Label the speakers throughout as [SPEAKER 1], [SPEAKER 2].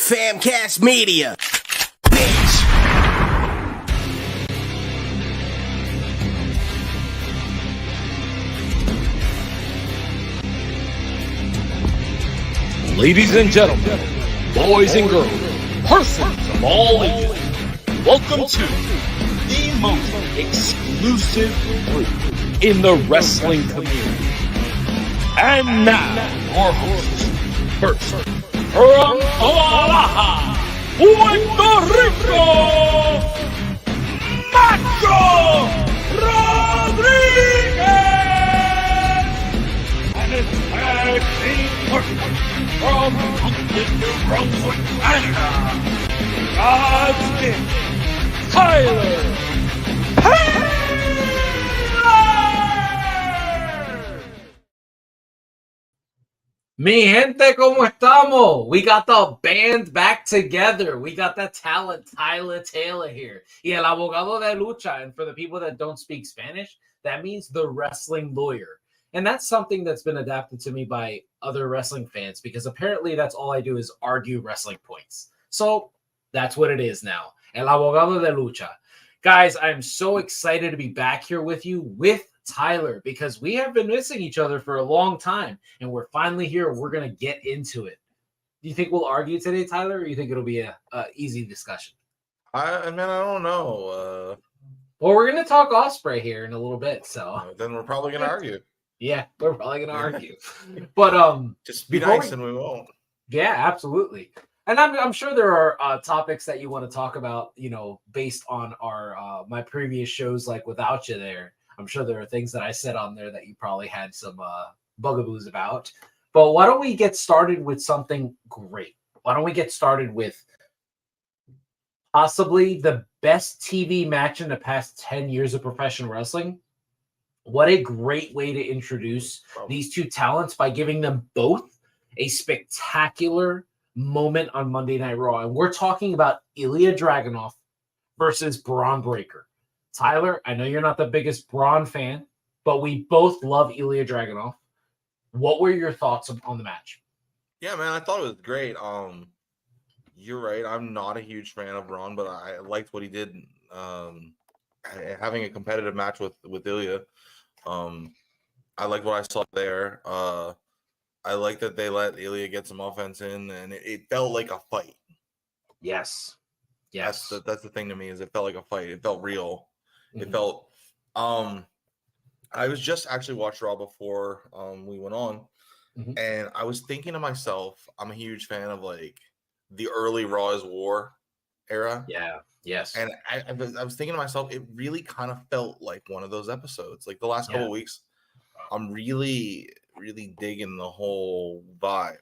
[SPEAKER 1] Famcast Media. Bitch.
[SPEAKER 2] Ladies and gentlemen, boys and girls, persons of all ages, welcome to the most exclusive group in the wrestling community. And now, your hosts, first, from Guadalajara, Puerto Rico, Macho Rodriguez, and his tag team partner from New Brunswick, Canada, God's Gift, Tyler Taylor!
[SPEAKER 3] Mi gente, ¿cómo estamos? We got the band back together. We got the talent, Tyler Taylor here. Y el abogado de lucha. And for the people that don't speak Spanish, that means the wrestling lawyer. And that's something that's been adapted to me by other wrestling fans because apparently that's all I do is argue wrestling points. So that's what it is now. El abogado de lucha. Guys, I'm so excited to be back here with you with Tyler because we have been missing each other for a long time and we're finally here. We're going to get into it. Do you think we'll argue today, Tyler, or you think it'll be a easy discussion?
[SPEAKER 4] I don't know.
[SPEAKER 3] Well, we're going to talk Ospreay here in a little bit, so
[SPEAKER 4] then we're probably going to argue.
[SPEAKER 3] Yeah, we're probably going to argue. But
[SPEAKER 4] just be nice and we won't.
[SPEAKER 3] Yeah, absolutely. And I'm sure there are topics that you want to talk about, you know, based on our my previous shows like Without You there. I'm sure there are things that I said on there that you probably had some bugaboos about. But why don't we get started with something great? Why don't we get started with possibly the best TV match in the past 10 years of professional wrestling? What a great way to introduce these two talents by giving them both a spectacular moment on Monday Night Raw. And we're talking about Ilja Dragonov versus Bron Breakker. Tyler, I know you're not the biggest Bron fan, but we both love Ilja Dragunov. What were your thoughts on the match?
[SPEAKER 4] Yeah, man, I thought it was great. You're right. I'm not a huge fan of Bron, but I liked what he did. Having a competitive match with Ilja. I liked what I saw there. I like that they let Ilja get some offense in, and it felt like a fight.
[SPEAKER 3] Yes.
[SPEAKER 4] That's the thing to me is it felt like a fight. It felt real. It felt I was just actually watched Raw before we went on, and I was thinking to myself, I'm a huge fan of like the early Raw is War era.
[SPEAKER 3] Yeah, yes.
[SPEAKER 4] And I was thinking to myself, it really kind of felt like one of those episodes. Like the last couple of weeks, I'm really, really digging the whole vibe.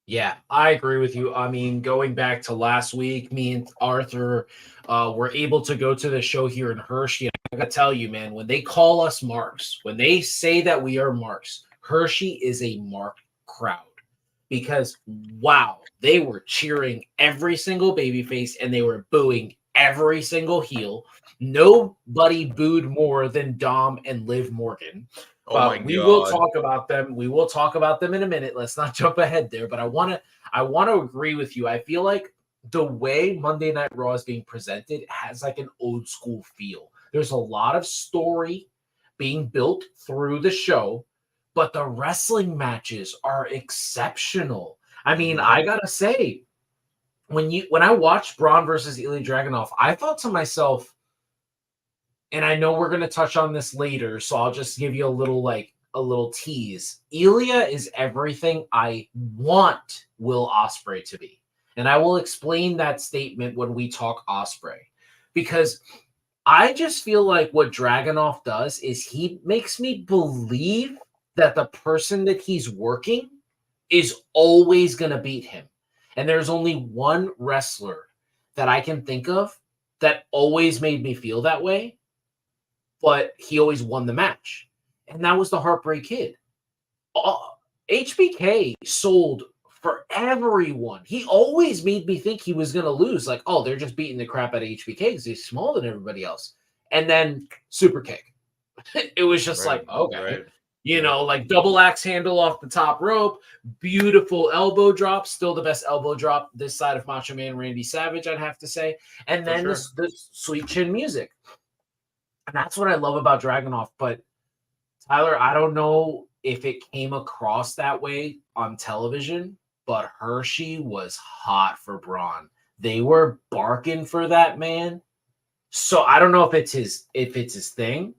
[SPEAKER 3] Yeah, I agree with you. I mean, going back to last week, me and Arthur were able to go to the show here in Hershey. I gotta tell you, man, when they call us marks, when they say that we are marks, Hershey is a mark crowd because, wow, they were cheering every single babyface and they were booing every single heel. Nobody booed more than Dom and Liv Morgan. We will talk about them. We will talk about them in a minute. Let's not jump ahead there. But I want to agree with you. I feel like the way Monday Night Raw is being presented has like an old school feel. There's a lot of story being built through the show, but the wrestling matches are exceptional. I mean, I gotta say, when I watched Bron versus Ilja Dragunov, I thought to myself, and I know we're going to touch on this later, so I'll just give you a little tease. Ilja is everything I want Will Ospreay to be. And I will explain that statement when we talk Ospreay. Because I just feel like what Dragunov does is he makes me believe that the person that he's working is always going to beat him. And there's only one wrestler that I can think of that always made me feel that way. But he always won the match. And that was the Heartbreak Kid. HBK sold for everyone. He always made me think he was going to lose. Like, oh, they're just beating the crap out of HBK because he's smaller than everybody else. And then super kick. It was just like, okay. You know, like double axe handle off the top rope, beautiful elbow drop, still the best elbow drop this side of Macho Man Randy Savage, I'd have to say. And then the sweet chin music. And that's what I love about Dragonov. But Tyler, I don't know if it came across that way on television, but Hershey was hot for Bron. They were barking for that man. So I don't know if it's his thing.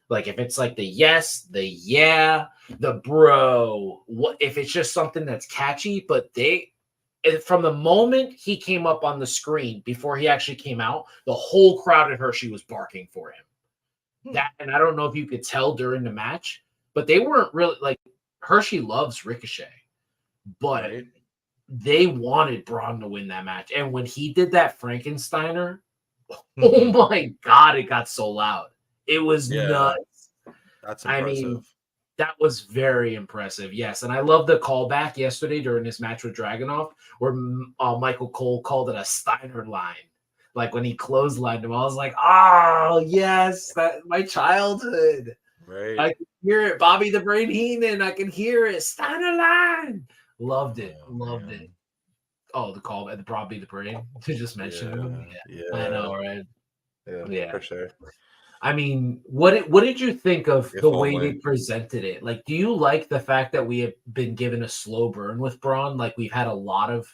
[SPEAKER 3] Like if it's like the yes, the yeah, the bro, what if it's just something that's catchy, but from the moment he came up on the screen before he actually came out, the whole crowd at Hershey was barking for him. That, and I don't know if you could tell during the match, but they weren't really like Hershey loves Ricochet, but they wanted Braun to win that match. And when he did that Frankensteiner, oh my God, it got so loud. It was nuts.
[SPEAKER 4] That's impressive.
[SPEAKER 3] I mean, that was very impressive. Yes. And I love the callback yesterday during this match with Dragonov where Michael Cole called it a Steiner line. Like when he clotheslined him, I was like, oh, yes, that my childhood.
[SPEAKER 4] Right.
[SPEAKER 3] I can hear it. Bobby the Brain Heenan. I can hear it. Steiner line. Loved it. Loved it. Oh, the call at the Bobby the Brain to just mention him. Yeah. I know, right?
[SPEAKER 4] Yeah, for sure.
[SPEAKER 3] I mean, what did you think of the way they presented it? Like, do you like the fact that we have been given a slow burn with Braun? Like, we've had a lot of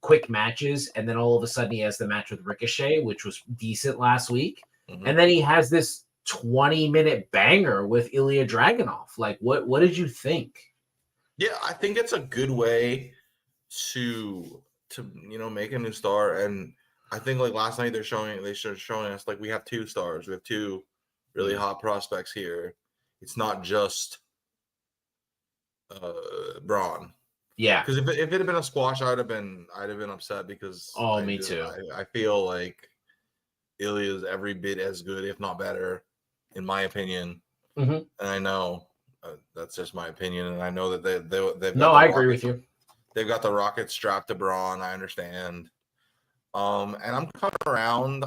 [SPEAKER 3] quick matches, and then all of a sudden he has the match with Ricochet, which was decent last week. And then he has this 20-minute banger with Ilja Dragunov. Like, what did you think?
[SPEAKER 4] Yeah, I think it's a good way to make a new star. And I think like last night they started showing us like we have two stars. We have two really hot prospects here. It's not just Braun.
[SPEAKER 3] Yeah.
[SPEAKER 4] Because if it had been a squash, I'd have been upset because
[SPEAKER 3] me too.
[SPEAKER 4] I feel like Ilja is every bit as good, if not better, in my opinion. And I know that's just my opinion, and I know that they've got
[SPEAKER 3] I agree with you.
[SPEAKER 4] They've got the rocket strapped to Braun. I understand. And I'm coming around.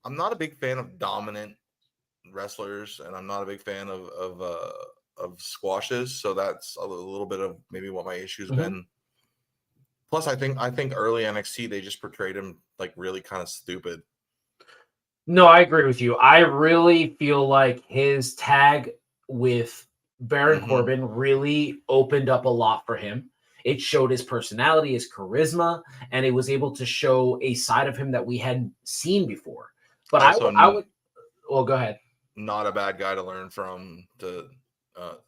[SPEAKER 4] I'm not a big fan of dominant wrestlers, and I'm not a big fan of squashes. So that's a little bit of maybe what my issue's been. Plus, I think early NXT they just portrayed him like really kind of stupid.
[SPEAKER 3] No, I agree with you. I really feel like his tag with Baron Corbin really opened up a lot for him. It showed his personality, his charisma, and it was able to show a side of him that we hadn't seen before. But I would. Well, go ahead.
[SPEAKER 4] Not a bad guy to learn from.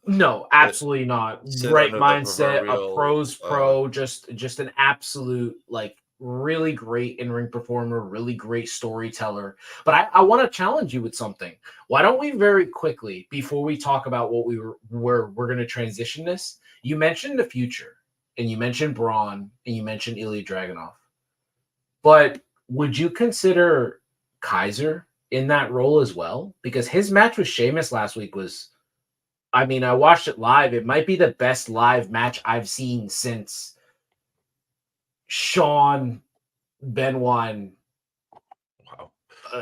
[SPEAKER 3] No, absolutely not. Right mindset, a pro's pro, just an absolute like really great in-ring performer, really great storyteller. But I want to challenge you with something. Why don't we very quickly, before we talk about what we're going to transition this, you mentioned the future, and you mentioned Braun, and you mentioned Ilja Dragunov. But would you consider Kaiser in that role as well? Because his match with Sheamus last week was, I mean, I watched it live. It might be the best live match I've seen since Shawn, Benoit, and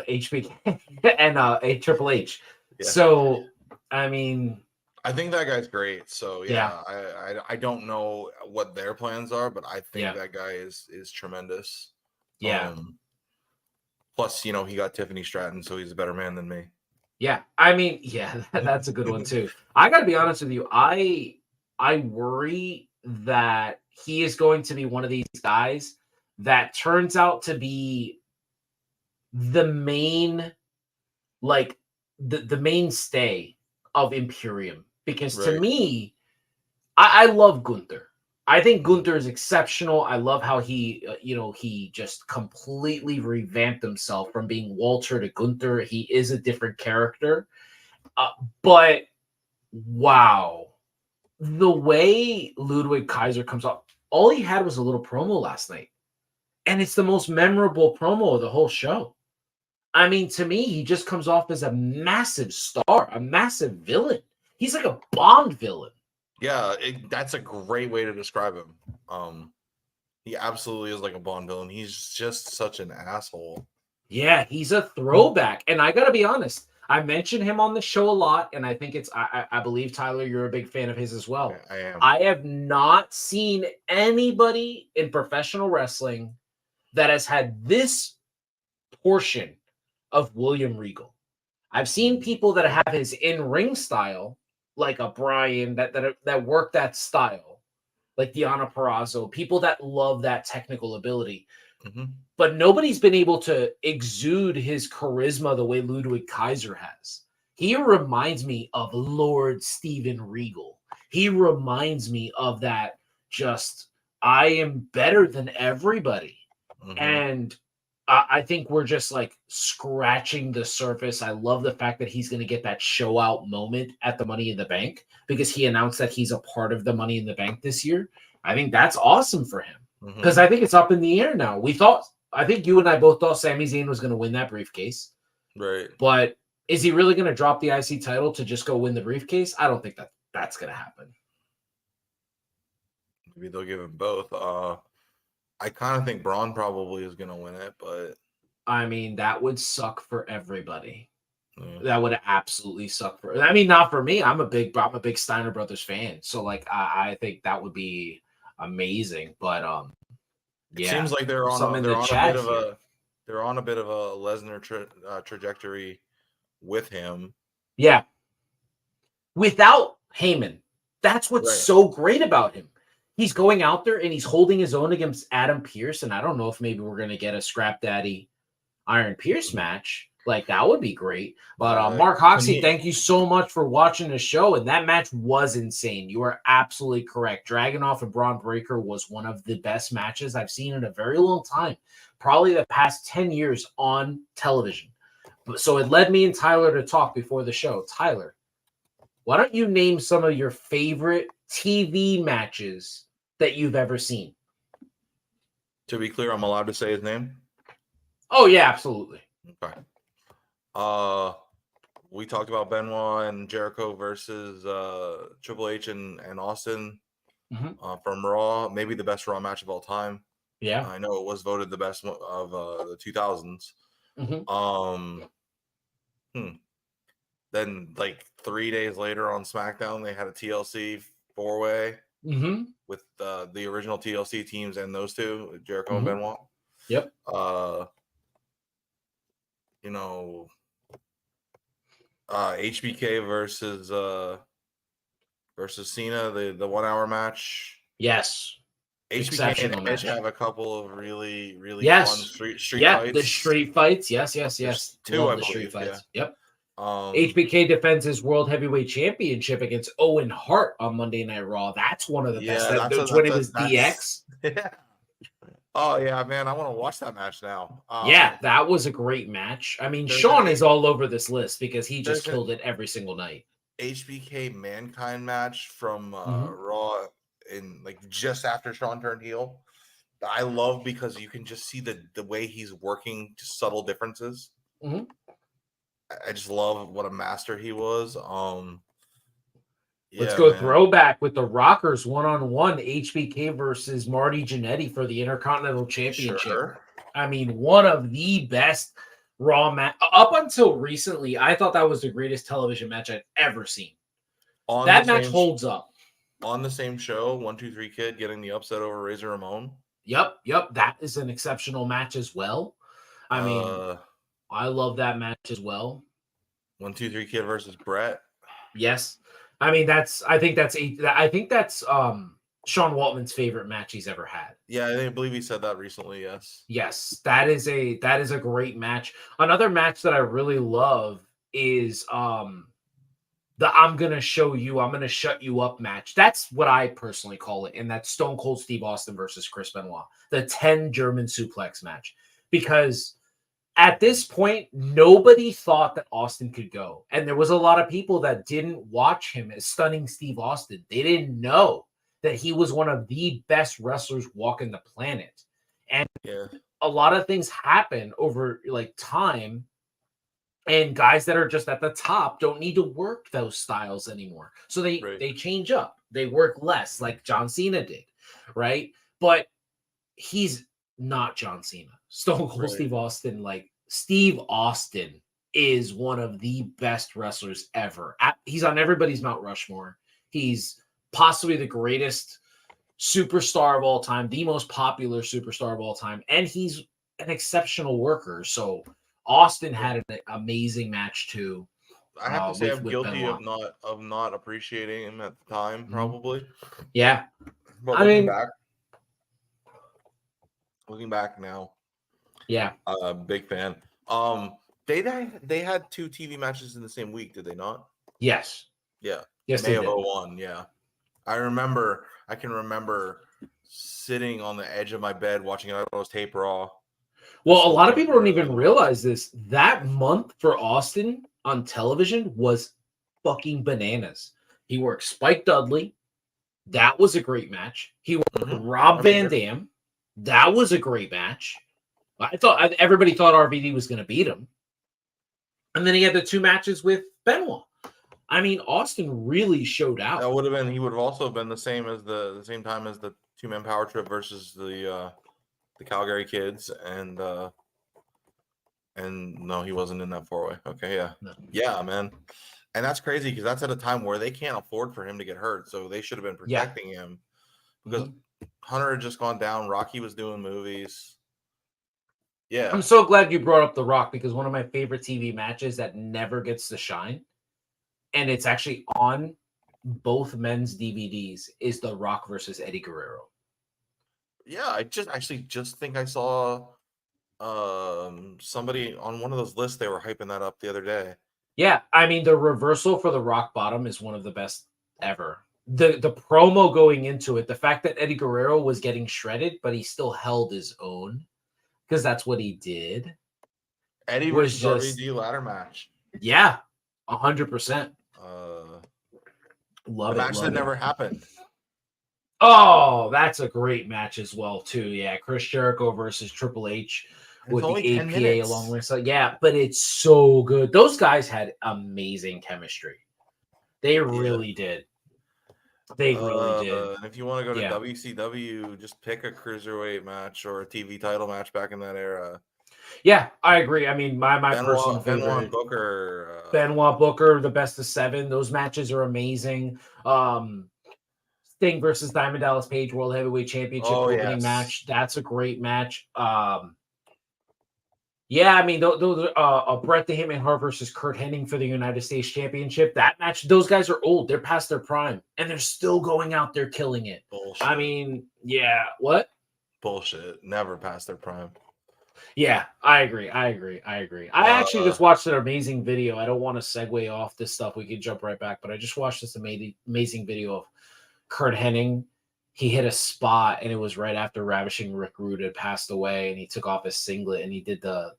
[SPEAKER 3] HBK and a Triple H. Yeah. So, I mean,
[SPEAKER 4] I think that guy's great. So I don't know what their plans are, but I think that guy is tremendous.
[SPEAKER 3] Yeah.
[SPEAKER 4] Plus, he got Tiffany Stratton, so he's a better man than me.
[SPEAKER 3] Yeah. I mean, yeah, that's a good one too. I got to be honest with you. I worry that he is going to be one of these guys that turns out to be the main, like the mainstay of Imperium. Because to me, I love Gunther. I think Gunther is exceptional. I love how he, he just completely revamped himself from being Walter to Gunther. He is a different character. But wow, the way Ludwig Kaiser comes up, all he had was a little promo last night. And it's the most memorable promo of the whole show. I mean, to me, he just comes off as a massive star, a massive villain. He's like a Bond villain.
[SPEAKER 4] Yeah, that's a great way to describe him. He absolutely is like a Bond villain. He's just such an asshole.
[SPEAKER 3] Yeah, he's a throwback. And I got to be honest, I mention him on the show a lot, and I think I believe, Tyler, you're a big fan of his as well.
[SPEAKER 4] Yeah, I am.
[SPEAKER 3] I have not seen anybody in professional wrestling that has had this portion of William Regal. I've seen people that have his in-ring style, like a Brian, that work that style, like Deonna Purrazzo, people that love that technical ability.
[SPEAKER 4] Mm-hmm.
[SPEAKER 3] But nobody's been able to exude his charisma the way Ludwig Kaiser has. He reminds me of Lord Steven Regal. He reminds me of that just, I am better than everybody.
[SPEAKER 4] Mm-hmm.
[SPEAKER 3] And I think we're just like scratching the surface. I love the fact that he's going to get that show out moment at the Money in the Bank because he announced that he's a part of the Money in the Bank this year. I think that's awesome for him. Because I think it's up in the air now. I think you and I both thought Sami Zayn was going to win that briefcase.
[SPEAKER 4] Right.
[SPEAKER 3] But is he really going to drop the IC title to just go win the briefcase? I don't think that's going to happen.
[SPEAKER 4] Maybe they'll give him both. I kind of think Braun probably is going to win it, but
[SPEAKER 3] I mean, that would suck for everybody.
[SPEAKER 4] Yeah.
[SPEAKER 3] That would absolutely suck for. I mean, not for me. I'm a big Steiner Brothers fan, so like I think that would be amazing. But
[SPEAKER 4] it seems like they're on a bit of a Lesnar trajectory with him.
[SPEAKER 3] Yeah, without Heyman, that's what's so great about him. He's going out there and he's holding his own against Adam Pearce, and I don't know if maybe we're gonna get a Scrap Daddy Iron Pierce match. Like, that would be great. But Mark Hoxie, thank you so much for watching the show. And that match was insane. You are absolutely correct. Dragonov and Braun Breaker was one of the best matches I've seen in a very long time. Probably the past 10 years on television. So it led me and Tyler to talk before the show. Tyler, why don't you name some of your favorite TV matches that you've ever seen?
[SPEAKER 4] To be clear, I'm allowed to say his name?
[SPEAKER 3] Oh, yeah, absolutely.
[SPEAKER 4] Okay. We talked about Benoit and Jericho versus Triple H and Austin from Raw. Maybe the best Raw match of all time.
[SPEAKER 3] Yeah,
[SPEAKER 4] I know it was voted the best of the 2000s. Then, like 3 days later on SmackDown, they had a TLC 4-way with the original TLC teams and those two, Jericho and Benoit.
[SPEAKER 3] Yep.
[SPEAKER 4] You know, HBK versus Cena, the 1 hour match.
[SPEAKER 3] Yes.
[SPEAKER 4] HBK and Edge have a couple of really fun street fights.
[SPEAKER 3] Yeah, the street fights. Yes.
[SPEAKER 4] There's two, I believe.
[SPEAKER 3] Street fights.
[SPEAKER 4] Yeah.
[SPEAKER 3] Yep. HBK defends his World Heavyweight Championship against Owen Hart on Monday Night Raw. That's one of the best. That's when it was DX.
[SPEAKER 4] Yeah. Oh, yeah, man. I want to watch that match now.
[SPEAKER 3] Yeah, that was a great match. I mean, Sean is all over this list because he just killed it every single night.
[SPEAKER 4] HBK Mankind match from Raw in like just after Sean turned heel. I love because you can just see the way he's working, just subtle differences. I just love what a master he was.
[SPEAKER 3] Let's go throwback with the Rockers 1-on-1, HBK versus Marty Jannetty for the Intercontinental Championship.
[SPEAKER 4] Sure.
[SPEAKER 3] I mean, one of the best Raw match up until recently. I thought that was the greatest television match I've ever seen. That match holds up.
[SPEAKER 4] On the same show, 1-2-3 Kid getting the upset over Razor Ramon.
[SPEAKER 3] Yep. That is an exceptional match as well. I mean, I love that match as well.
[SPEAKER 4] 1-2-3 Kid versus Brett.
[SPEAKER 3] Yes. I mean, I think that's Sean Waltman's favorite match he's ever had.
[SPEAKER 4] Yeah, I believe he said that recently.
[SPEAKER 3] Yes, that is a great match. Another match that I really love is the I'm gonna shut you up match. That's what I personally call it, and that's Stone Cold Steve Austin versus Chris Benoit, the 10 German suplex match, because at this point, nobody thought that Austin could go. And there was a lot of people that didn't watch him as Stunning Steve Austin. They didn't know that he was one of the best wrestlers walking the planet. And a lot of things happen over like time. And guys that are just at the top don't need to work those styles anymore. So they change up. They work less like John Cena did, right? But he's not John Cena. Stone Cold Steve Austin, like Steve Austin is one of the best wrestlers ever. He's on everybody's Mount Rushmore. He's possibly the greatest superstar of all time, the most popular superstar of all time, and he's an exceptional worker. So Austin had an amazing match too.
[SPEAKER 4] I have to say I'm
[SPEAKER 3] with
[SPEAKER 4] guilty
[SPEAKER 3] Benoit.
[SPEAKER 4] of not appreciating him at the time, probably.
[SPEAKER 3] Yeah.
[SPEAKER 4] But looking back now,
[SPEAKER 3] yeah.
[SPEAKER 4] Big fan. They had 2 TV matches in the same week, did they not?
[SPEAKER 3] Yes.
[SPEAKER 4] Yeah.
[SPEAKER 3] Yes,
[SPEAKER 4] May
[SPEAKER 3] they
[SPEAKER 4] of
[SPEAKER 3] did.
[SPEAKER 4] 01, yeah. I can remember sitting on the edge of my bed watching it on tape raw.
[SPEAKER 3] Well, a lot of people don't even realize this. That month for Austin on television was fucking bananas. He worked Spike Dudley. That was a great match. He worked Rob Van Dam. That was a great match. Everybody thought RVD was going to beat him. And then he had the 2 matches with Benoit. I mean, Austin really showed out.
[SPEAKER 4] He would have also been the same time as the 2-man power trip versus the Calgary Kids, and no, he wasn't in that 4-way. Okay, yeah. No. Yeah, man. And that's crazy because that's at a time where they can't afford for him to get hurt, so they should have been protecting him because Hunter had just gone down. Rocky was doing movies. Yeah.
[SPEAKER 3] I'm so glad you brought up The Rock because one of my favorite TV matches that never gets to shine, and it's actually on both men's DVDs, is The Rock versus Eddie Guerrero.
[SPEAKER 4] Yeah, I just think I saw somebody on one of those lists. They were hyping that up the other day.
[SPEAKER 3] Yeah, I mean the reversal for the Rock Bottom is one of the best ever. The promo going into it, the fact that Eddie Guerrero was getting shredded, but he still held his own because that's what he did.
[SPEAKER 4] Eddie versus RVD ladder match.
[SPEAKER 3] Yeah, 100%.
[SPEAKER 4] Love it. Match that never happened.
[SPEAKER 3] Oh, that's a great match as well, too. Yeah, Chris Jericho versus Triple H with the APA along with. So, yeah, but it's so good. Those guys had amazing chemistry. They really did. They really did.
[SPEAKER 4] If you want to go to WCW, just pick a cruiserweight match or a TV title match back in that era.
[SPEAKER 3] Yeah, I agree. I mean, my personal favorite,
[SPEAKER 4] Benoit
[SPEAKER 3] Booker, the best of 7. Those matches are amazing. Sting versus Diamond Dallas Page World Heavyweight Championship opening match. That's a great match. Yeah, I mean, those Bret the Hitman Hart versus Kurt Hennig for the United States Championship. That match, those guys are old. They're past their prime, and they're still going out there killing it.
[SPEAKER 4] Bullshit.
[SPEAKER 3] I mean, yeah, what?
[SPEAKER 4] Bullshit. Never past their prime.
[SPEAKER 3] Yeah, I agree. I actually just watched an amazing video. I don't want to segue off this stuff. We can jump right back, but I just watched this amazing video of Kurt Hennig. He hit a spot, and it was right after Ravishing Rick Rude had passed away, and he took off his singlet and he did the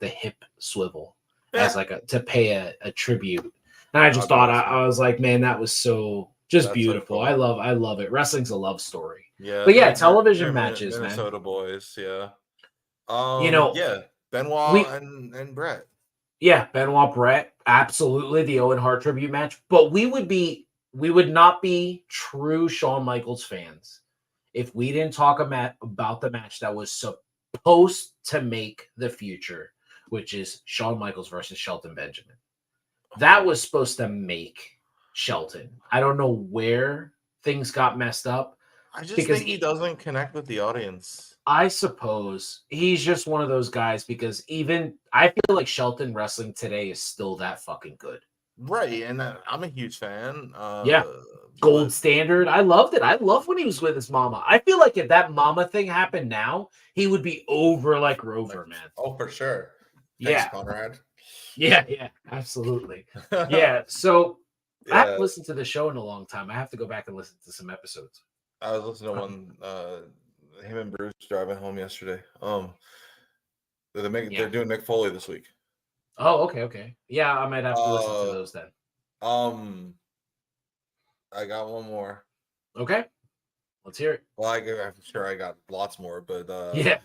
[SPEAKER 3] hip swivel as like to pay a tribute. And I just thought I was like, man, that was that's beautiful. So cool. I love it. Wrestling's a love story.
[SPEAKER 4] Yeah,
[SPEAKER 3] but yeah, television matches,
[SPEAKER 4] Minnesota boys. Yeah. Benoit and Bret.
[SPEAKER 3] Yeah, Benoit Bret, absolutely the Owen Hart tribute match. But we would not be true Shawn Michaels fans if we didn't talk about the match that was supposed to make the future, which is Shawn Michaels versus Shelton Benjamin. That was supposed to make Shelton. I don't know where things got messed up.
[SPEAKER 4] I just think he doesn't connect with the audience.
[SPEAKER 3] I suppose he's just one of those guys because even I feel like Shelton wrestling today is still that fucking good.
[SPEAKER 4] Right, and I'm a huge fan.
[SPEAKER 3] Gold standard. I loved it. I love when he was with his mama. I feel like if that mama thing happened now, he would be over like Rover, man.
[SPEAKER 4] Oh, for sure.
[SPEAKER 3] Thanks,
[SPEAKER 4] Conrad.
[SPEAKER 3] Yeah, absolutely. Yeah, so I haven't listened to the show in a long time. I have to go back and listen to some episodes.
[SPEAKER 4] I was listening to one, him and Bruce driving home yesterday. They're doing Mick Foley this week.
[SPEAKER 3] Oh, okay. Yeah, I might have to listen to those then.
[SPEAKER 4] I got one more.
[SPEAKER 3] Okay, let's hear it.
[SPEAKER 4] Well, I'm sure I got lots more, but
[SPEAKER 3] yeah.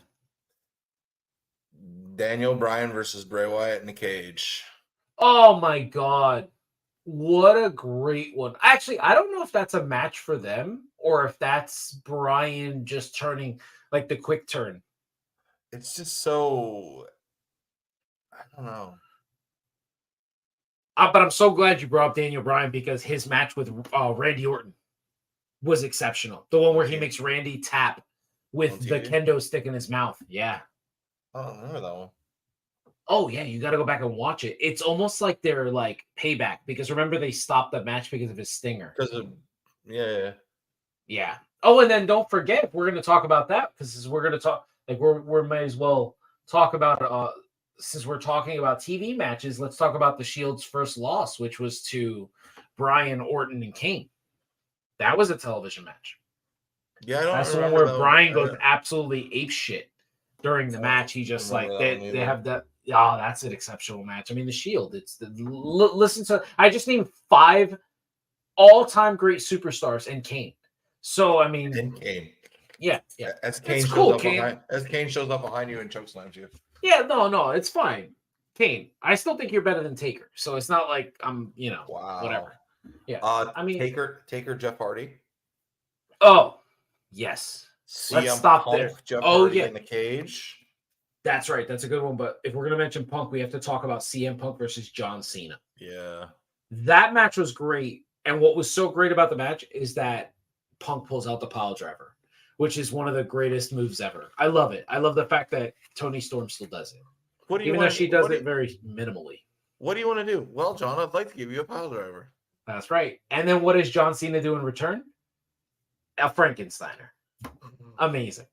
[SPEAKER 4] Daniel Bryan versus Bray Wyatt in the cage.
[SPEAKER 3] Oh my God. What a great one. Actually, I don't know if that's a match for them or if that's Bryan just turning like the quick turn.
[SPEAKER 4] It's just so, I don't know.
[SPEAKER 3] But I'm so glad you brought up Daniel Bryan because his match with Randy Orton was exceptional. The one where he makes Randy tap with the kendo stick in his mouth. Yeah.
[SPEAKER 4] I don't remember that one.
[SPEAKER 3] Oh, yeah. You got to go back and watch it. It's almost like they're like payback because remember they stopped the match because of his stinger. Yeah. Oh, and then don't forget, if we're going to talk about that, because we're going to talk, like, we might as well talk about, since we're talking about TV matches, let's talk about the Shield's first loss, which was to Bryan, Orton, and Kane. That was a television match.
[SPEAKER 4] Yeah, I don't
[SPEAKER 3] That's the one where Bryan goes absolutely ape shit during the match. He just like they have that. Oh, that's an exceptional match. I mean, the Shield. It's listen to. I just named 5 all-time great superstars and Kane. So I mean,
[SPEAKER 4] and Kane.
[SPEAKER 3] Yeah.
[SPEAKER 4] As Kane shows up behind you and chokeslams you.
[SPEAKER 3] Yeah, no, it's fine. Kane, I still think you're better than Taker. So it's not like I'm, whatever. Yeah. I mean,
[SPEAKER 4] Taker, Jeff Hardy.
[SPEAKER 3] Oh, yes. Let's stop
[SPEAKER 4] Punk,
[SPEAKER 3] there.
[SPEAKER 4] Jeff Hardy in the cage.
[SPEAKER 3] That's right. That's a good one. But if we're going to mention Punk, we have to talk about CM Punk versus John Cena.
[SPEAKER 4] Yeah.
[SPEAKER 3] That match was great. And what was so great about the match is that Punk pulls out the pile driver, which is one of the greatest moves ever. I love it. I love the fact that Toni Storm still does it. Even though she does it very minimally.
[SPEAKER 4] What do you want to do? Well, John, I'd like to give you a pile driver.
[SPEAKER 3] That's right. And then what does John Cena do in return? A Frankensteiner. Amazing.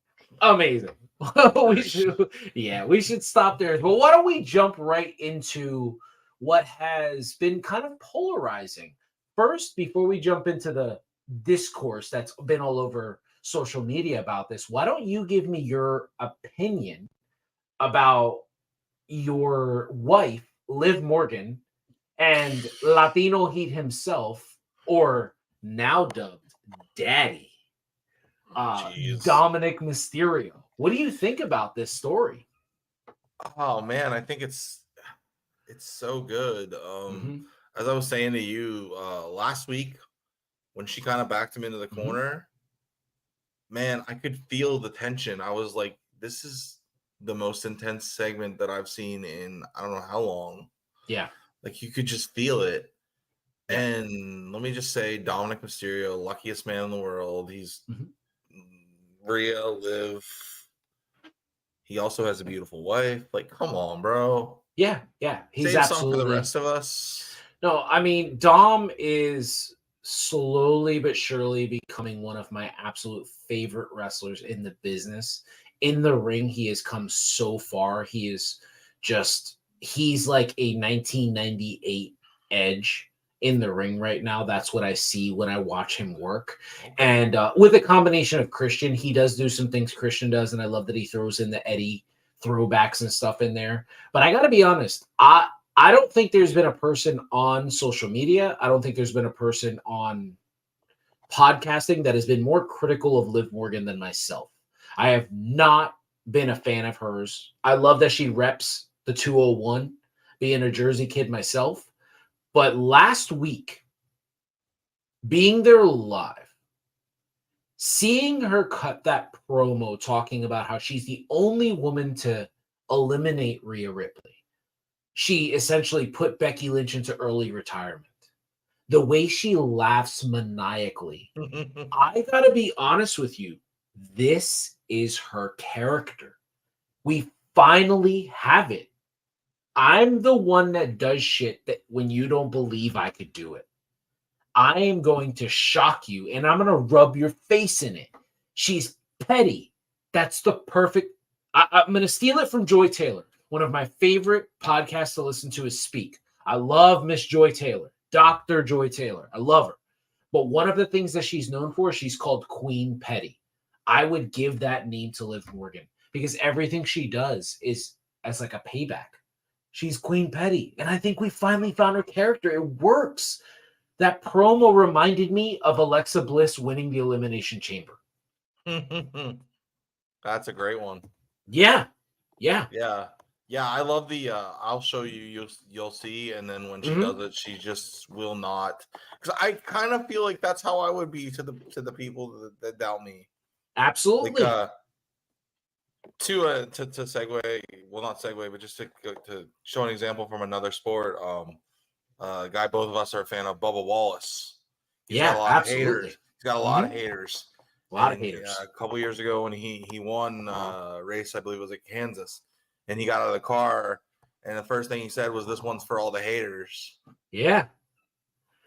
[SPEAKER 3] we should stop there. But why don't we jump right into what has been kind of polarizing? First, before we jump into the discourse that's been all over social media about this, why don't you give me your opinion about your wife, Liv Morgan, and Latino Heat himself, or now dubbed Daddy, Dominic Mysterio. What do you think about this story?
[SPEAKER 4] Oh man, I think it's so good. As I was saying to you last week, when she kind of backed him into the corner, man, I could feel the tension. I was like, this is the most intense segment that I've seen in I don't know how long.
[SPEAKER 3] Yeah.
[SPEAKER 4] Like you could just feel it. Yeah. And let me just say, Dominic Mysterio, luckiest man in the world. He's Rhea, Liv. He also has a beautiful wife. Like, come on, bro.
[SPEAKER 3] Yeah. He's
[SPEAKER 4] Save
[SPEAKER 3] absolutely
[SPEAKER 4] some for the rest of us.
[SPEAKER 3] No, I mean, Dom is slowly but surely becoming one of my absolute favorite wrestlers in the business. In the ring, he has come so far. He's like a 1998 Edge in the ring right now. That's what I see when I watch him work. And with a combination of Christian, he does do some things Christian does, and I love that he throws in the Eddie throwbacks and stuff in there. But I got to be honest, I don't think there's been a person on social media, I don't think there's been a person on podcasting that has been more critical of Liv Morgan than myself. I have not been a fan of hers. I love that she reps the 201, being a Jersey kid myself. But last week, being there live, seeing her cut that promo talking about how she's the only woman to eliminate Rhea Ripley. She essentially put Becky Lynch into early retirement. The way she laughs maniacally. I gotta be honest with you. This is her character. We finally have it. I'm the one that does shit that when you don't believe I could do it. I am going to shock you and I'm going to rub your face in it. She's petty. That's the perfect. I'm going to steal it from Joy Taylor. One of my favorite podcasts to listen to is Speak. I love Miss Joy Taylor, Dr. Joy Taylor. I love her. But one of the things that she's known for, she's called Queen Petty. I would give that name to Liv Morgan because everything she does is as like a payback. She's Queen Petty. And I think we finally found her character. It works. That promo reminded me of Alexa Bliss winning the Elimination Chamber.
[SPEAKER 4] That's a great one.
[SPEAKER 3] Yeah.
[SPEAKER 4] I love the I'll show you, you'll see, and then when she does it, she just will not. Because I kind of feel like that's how I would be to the people that doubt me.
[SPEAKER 3] Absolutely.
[SPEAKER 4] Like, to segue, well, not segue, but just to show an example from another sport. a guy both of us are a fan of, Bubba Wallace. He's
[SPEAKER 3] Yeah,
[SPEAKER 4] got a lot of haters. He's got a lot of haters.
[SPEAKER 3] A lot of haters.
[SPEAKER 4] A couple years ago when he won a race, I believe it was at Kansas, and he got out of the car, and the first thing he said was, "This one's for all the haters."
[SPEAKER 3] Yeah.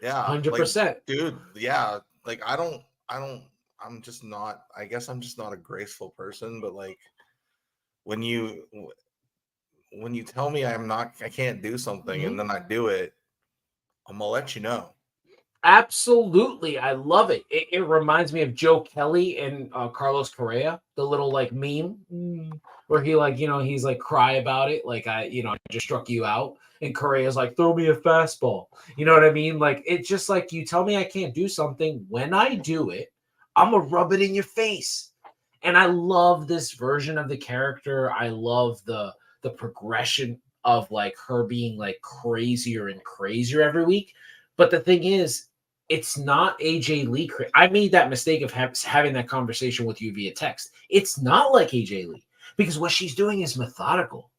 [SPEAKER 4] Yeah.
[SPEAKER 3] 100%.
[SPEAKER 4] Dude, yeah. Like I'm just not, I guess I'm just not a graceful person, but like when you tell me I can't do something and then I do it, I'm gonna let you know.
[SPEAKER 3] Absolutely. I love it. It reminds me of Joe Kelly and Carlos Correa, the little like meme where he like, he's like cry about it. Like I just struck you out. And Correa's like, throw me a fastball. You know what I mean? Like, it's just like, you tell me I can't do something. When I do it, I'm going to rub it in your face. And I love this version of the character. I love the progression of like her being like crazier and crazier every week. But the thing is, it's not AJ Lee. I made that mistake of having that conversation with you via text. It's not like AJ Lee because what she's doing is methodical.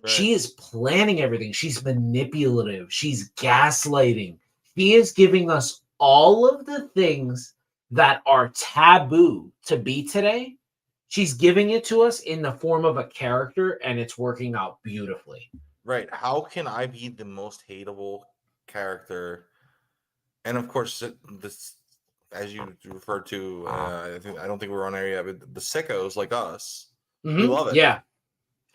[SPEAKER 3] Right. She is planning everything. She's manipulative. She's gaslighting. She is giving us all of the things that are taboo to be today. She's giving it to us in the form of a character, and it's working out beautifully.
[SPEAKER 4] Right. How can I be the most hateable character? And of course, this, as you referred to, I don't think we're on air yet, but the sickos like us, we love it.
[SPEAKER 3] Yeah.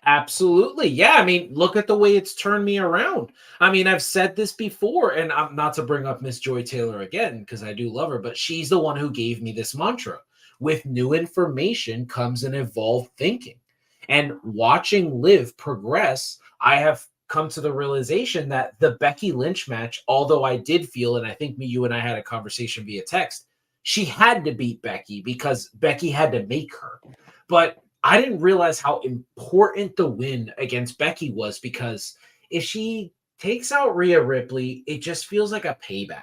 [SPEAKER 3] Absolutely. Yeah. I mean, look at the way it's turned me around. I mean, I've said this before, and I'm not to bring up Miss Joy Taylor again, because I do love her, but she's the one who gave me this mantra. With new information comes an evolved thinking. And watching Liv progress, I have come to the realization that the Becky Lynch match, although I did feel, and I think you and I had a conversation via text, she had to beat Becky because Becky had to make her. But I didn't realize how important the win against Becky was, because if she takes out Rhea Ripley, it just feels like a payback.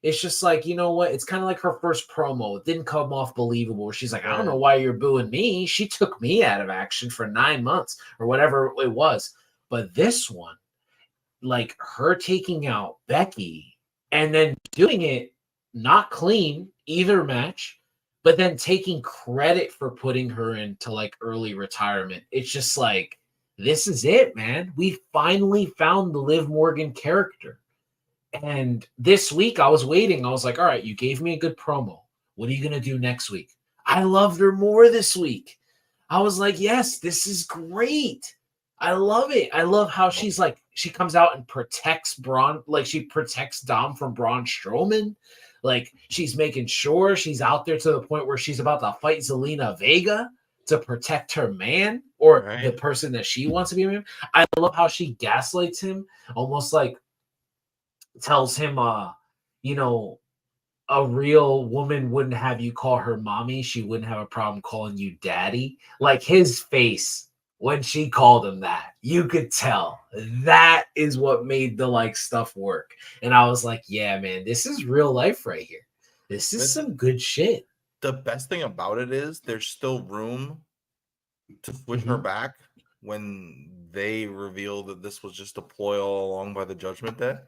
[SPEAKER 3] It's just like, you know what? It's kind of like her first promo. It didn't come off believable. She's like, I don't know why you're booing me. She took me out of action for 9 months or whatever it was. But this one, like her taking out Becky and then doing it not clean either match, but then taking credit for putting her into like early retirement. It's just like, this is it, man. We finally found the Liv Morgan character. And this week I was waiting. I was like, all right, you gave me a good promo. What are you going to do next week? I loved her more this week. I was like, yes, this is great. I love it. I love how she's like, she comes out and protects Bron, like she protects Dom from Braun Strowman. Like she's making sure she's out there to the point where she's about to fight Zelina Vega to protect her man or the person that she wants to be with. I love how she gaslights him, almost like tells him, you know, a real woman wouldn't have you call her mommy. She wouldn't have a problem calling you daddy. Like his face when she called him that, you could tell that is what made the like stuff work. And I was like, yeah, man, this is real life right here. This is some good shit.
[SPEAKER 4] The best thing about it is there's still room to switch her back when they reveal that this was just a ploy all along by the Judgment Day.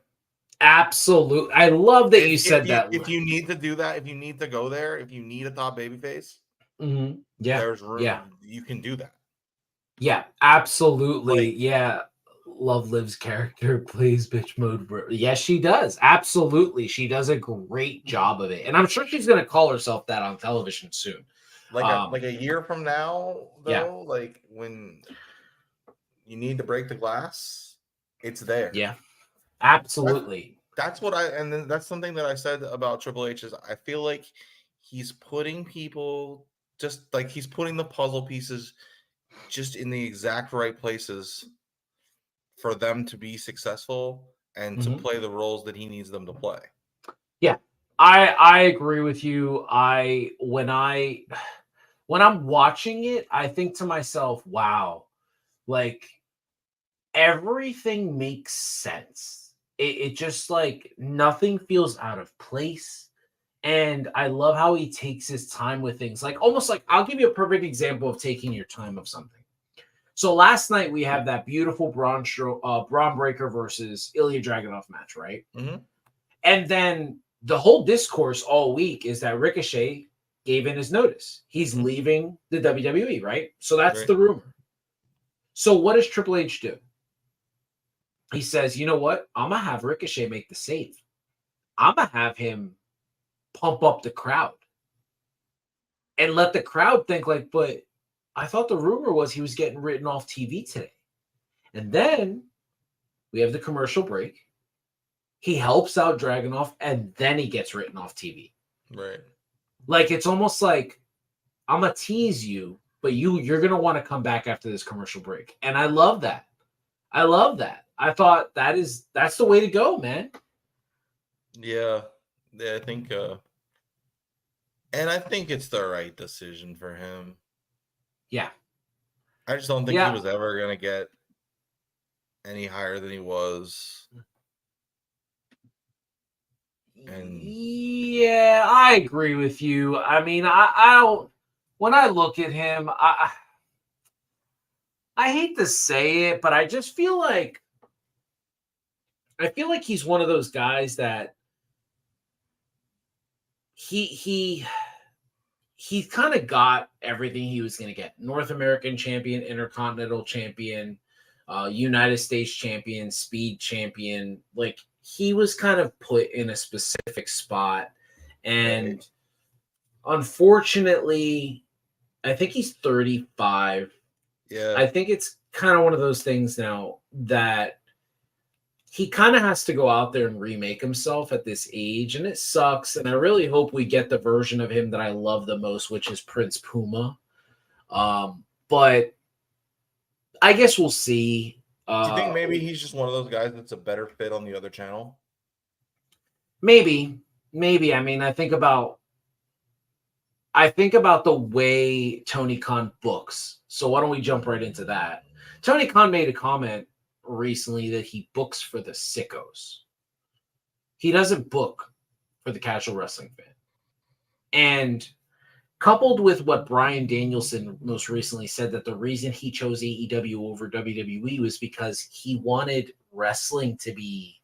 [SPEAKER 3] Absolutely. I love that you said that.
[SPEAKER 4] If you need to do that, if you need to go there, if you need a top babyface, there's room. Yeah. You can do that.
[SPEAKER 3] Yeah, absolutely. Yeah. Love Liv's character. Please, bitch mode. Yes, she does. Absolutely. She does a great job of it. And I'm sure she's going to call herself that on television soon.
[SPEAKER 4] Like a year from now, though, like when you need to break the glass, it's there.
[SPEAKER 3] Yeah. Absolutely.
[SPEAKER 4] That's what that's something that I said about Triple H is I feel like he's putting people just like he's putting the puzzle pieces just in the exact right places for them to be successful and to play the roles that he needs them to play.
[SPEAKER 3] Yeah, I agree with you. When I'm watching it, I think to myself, wow, like everything makes sense. It just like nothing feels out of place. And I love how he takes his time with things. Like almost like I'll give you a perfect example of taking your time of something. So last night we have that beautiful Bron Breaker versus Ilja Dragonov match, right?
[SPEAKER 4] Mm-hmm.
[SPEAKER 3] And then the whole discourse all week is that Ricochet gave in his notice. He's leaving the WWE, right? So that's the rumor. So what does Triple H do? He says, you know what? I'm going to have Ricochet make the save. I'm going to have him pump up the crowd and let the crowd think like, but I thought the rumor was he was getting written off TV today. And then we have the commercial break. He helps out Dragonov, and then he gets written off TV.
[SPEAKER 4] Right.
[SPEAKER 3] Like, it's almost like, I'm going to tease you, but you're going to want to come back after this commercial break. And I love that. I love that. I thought that's the way to go, man.
[SPEAKER 4] Yeah, I think and I think it's the right decision for him.
[SPEAKER 3] Yeah.
[SPEAKER 4] I just don't think he was ever going to get any higher than he was. And
[SPEAKER 3] yeah, I agree with you. I mean, I when I look at him, I hate to say it, but I just feel like he's one of those guys that he kind of got everything he was going to get. North American champion, Intercontinental champion, United States champion, speed champion. Like, he was kind of put in a specific spot. And unfortunately, I think he's 35.
[SPEAKER 4] Yeah.
[SPEAKER 3] I think it's kind of one of those things now that he kind of has to go out there and remake himself at this age, and it sucks. And I really hope we get the version of him that I love the most, which is Prince Puma. But I guess we'll see.
[SPEAKER 4] Do you think maybe he's just one of those guys that's a better fit on the other channel?
[SPEAKER 3] Maybe. I mean, I think about the way Tony Khan books. So why don't we jump right into that? Tony Khan made a comment recently that he books for the sickos. He doesn't book for the casual wrestling fan. And coupled with what Bryan Danielson most recently said, that the reason he chose AEW over WWE was because he wanted wrestling to be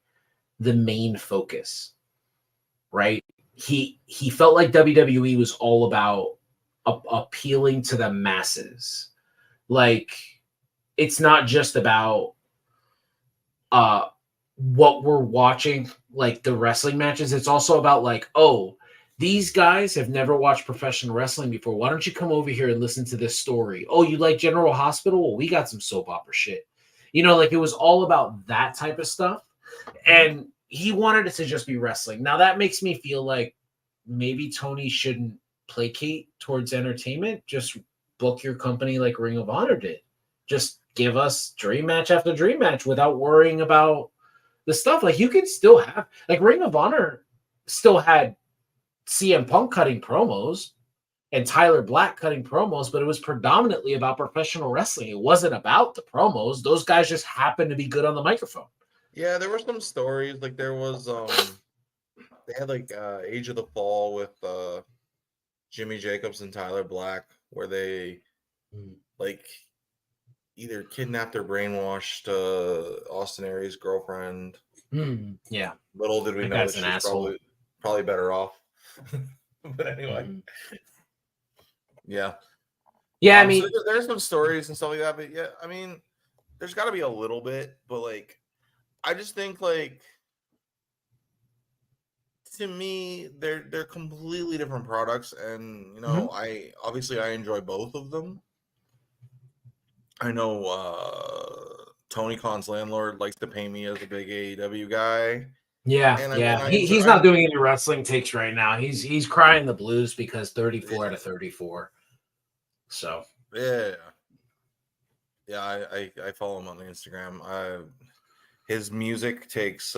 [SPEAKER 3] the main focus, right? He felt like WWE was all about appealing to the masses. Like, it's not just about what we're watching, like the wrestling matches. It's also about like, oh, these guys have never watched professional wrestling before. Why don't you come over here and listen to this story? Oh, you like General Hospital? Well, we got some soap opera shit. You know, like, it was all about that type of stuff. And he wanted it to just be wrestling. Now, that makes me feel like maybe Tony shouldn't placate towards entertainment. Just book your company like Ring of Honor did. Just give us dream match after dream match without worrying about the stuff. Like, you can still have, like, Ring of Honor still had CM Punk cutting promos and Tyler Black cutting promos, but it was predominantly about professional wrestling. It wasn't about the promos. Those guys just happened to be good on the microphone.
[SPEAKER 4] Yeah, there were some stories. Like, there was they had like Age of the Fall with Jimmy Jacobs and Tyler Black, where they like either kidnapped or brainwashed Austin Aries' girlfriend.
[SPEAKER 3] Yeah.
[SPEAKER 4] Little did we know that she's probably better off. But anyway. Yeah.
[SPEAKER 3] Yeah, I mean,
[SPEAKER 4] so there's some stories and stuff like that, but yeah, I mean, there's got to be a little bit, but like, I just think, like, to me, they're completely different products, and you know, I enjoy both of them. I know Tony Khan's landlord likes to pay me as a big AEW guy.
[SPEAKER 3] Yeah, he's not doing any wrestling takes right now. He's crying the blues because 34 out of 34. So
[SPEAKER 4] yeah, I follow him on Instagram. His music takes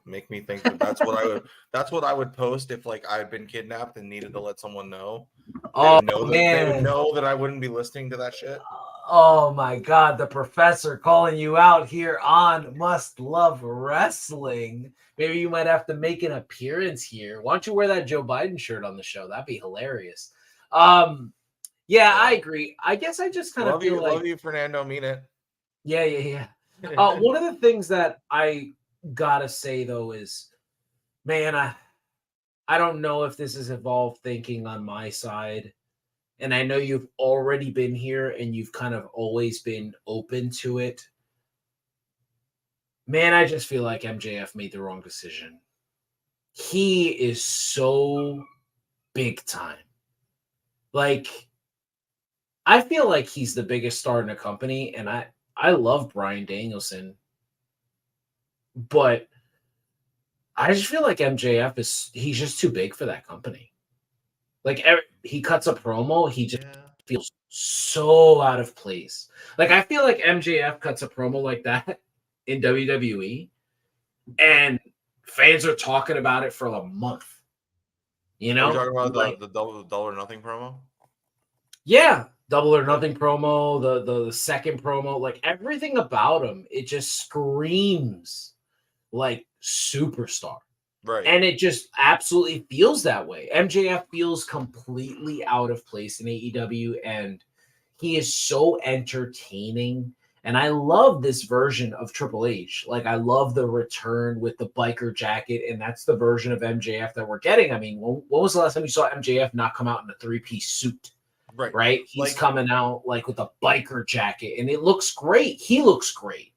[SPEAKER 4] make me think that's what I would post if, like, I had been kidnapped and needed to let someone know.
[SPEAKER 3] Oh,
[SPEAKER 4] they would know that I wouldn't be listening to that shit.
[SPEAKER 3] Oh my God, the professor calling you out here on Must Love Wrestling. Maybe you might have to make an appearance here. Why don't you wear that Joe Biden shirt on the show? That'd be hilarious. Yeah, I agree. I guess I just kind of feel like,
[SPEAKER 4] love you, Fernando. Mean it.
[SPEAKER 3] yeah. One of the things that I gotta say though is, man, I don't know if this is evolved thinking on my side. And I know you've already been here and you've kind of always been open to it. Man, I just feel like MJF made the wrong decision. He is so big time. Like, I feel like he's the biggest star in the company, and I love Bryan Danielson, but I just feel like MJF he's just too big for that company. Like he cuts a promo, he just feels so out of place. Like I feel like MJF cuts a promo like that in WWE, and fans are talking about it for a month. You know,
[SPEAKER 4] are you talking about
[SPEAKER 3] like,
[SPEAKER 4] the double or nothing promo?
[SPEAKER 3] Yeah, Double or Nothing promo, the second promo, like everything about him, it just screams like superstar.
[SPEAKER 4] Right.
[SPEAKER 3] And it just absolutely feels that way. MJF feels completely out of place in AEW, and he is so entertaining. And I love this version of Triple H. Like, I love the return with the biker jacket, and that's the version of MJF that we're getting. I mean, when was the last time you saw MJF not come out in a three-piece suit? Right? He's coming out like with a biker jacket, and it looks great. He looks great.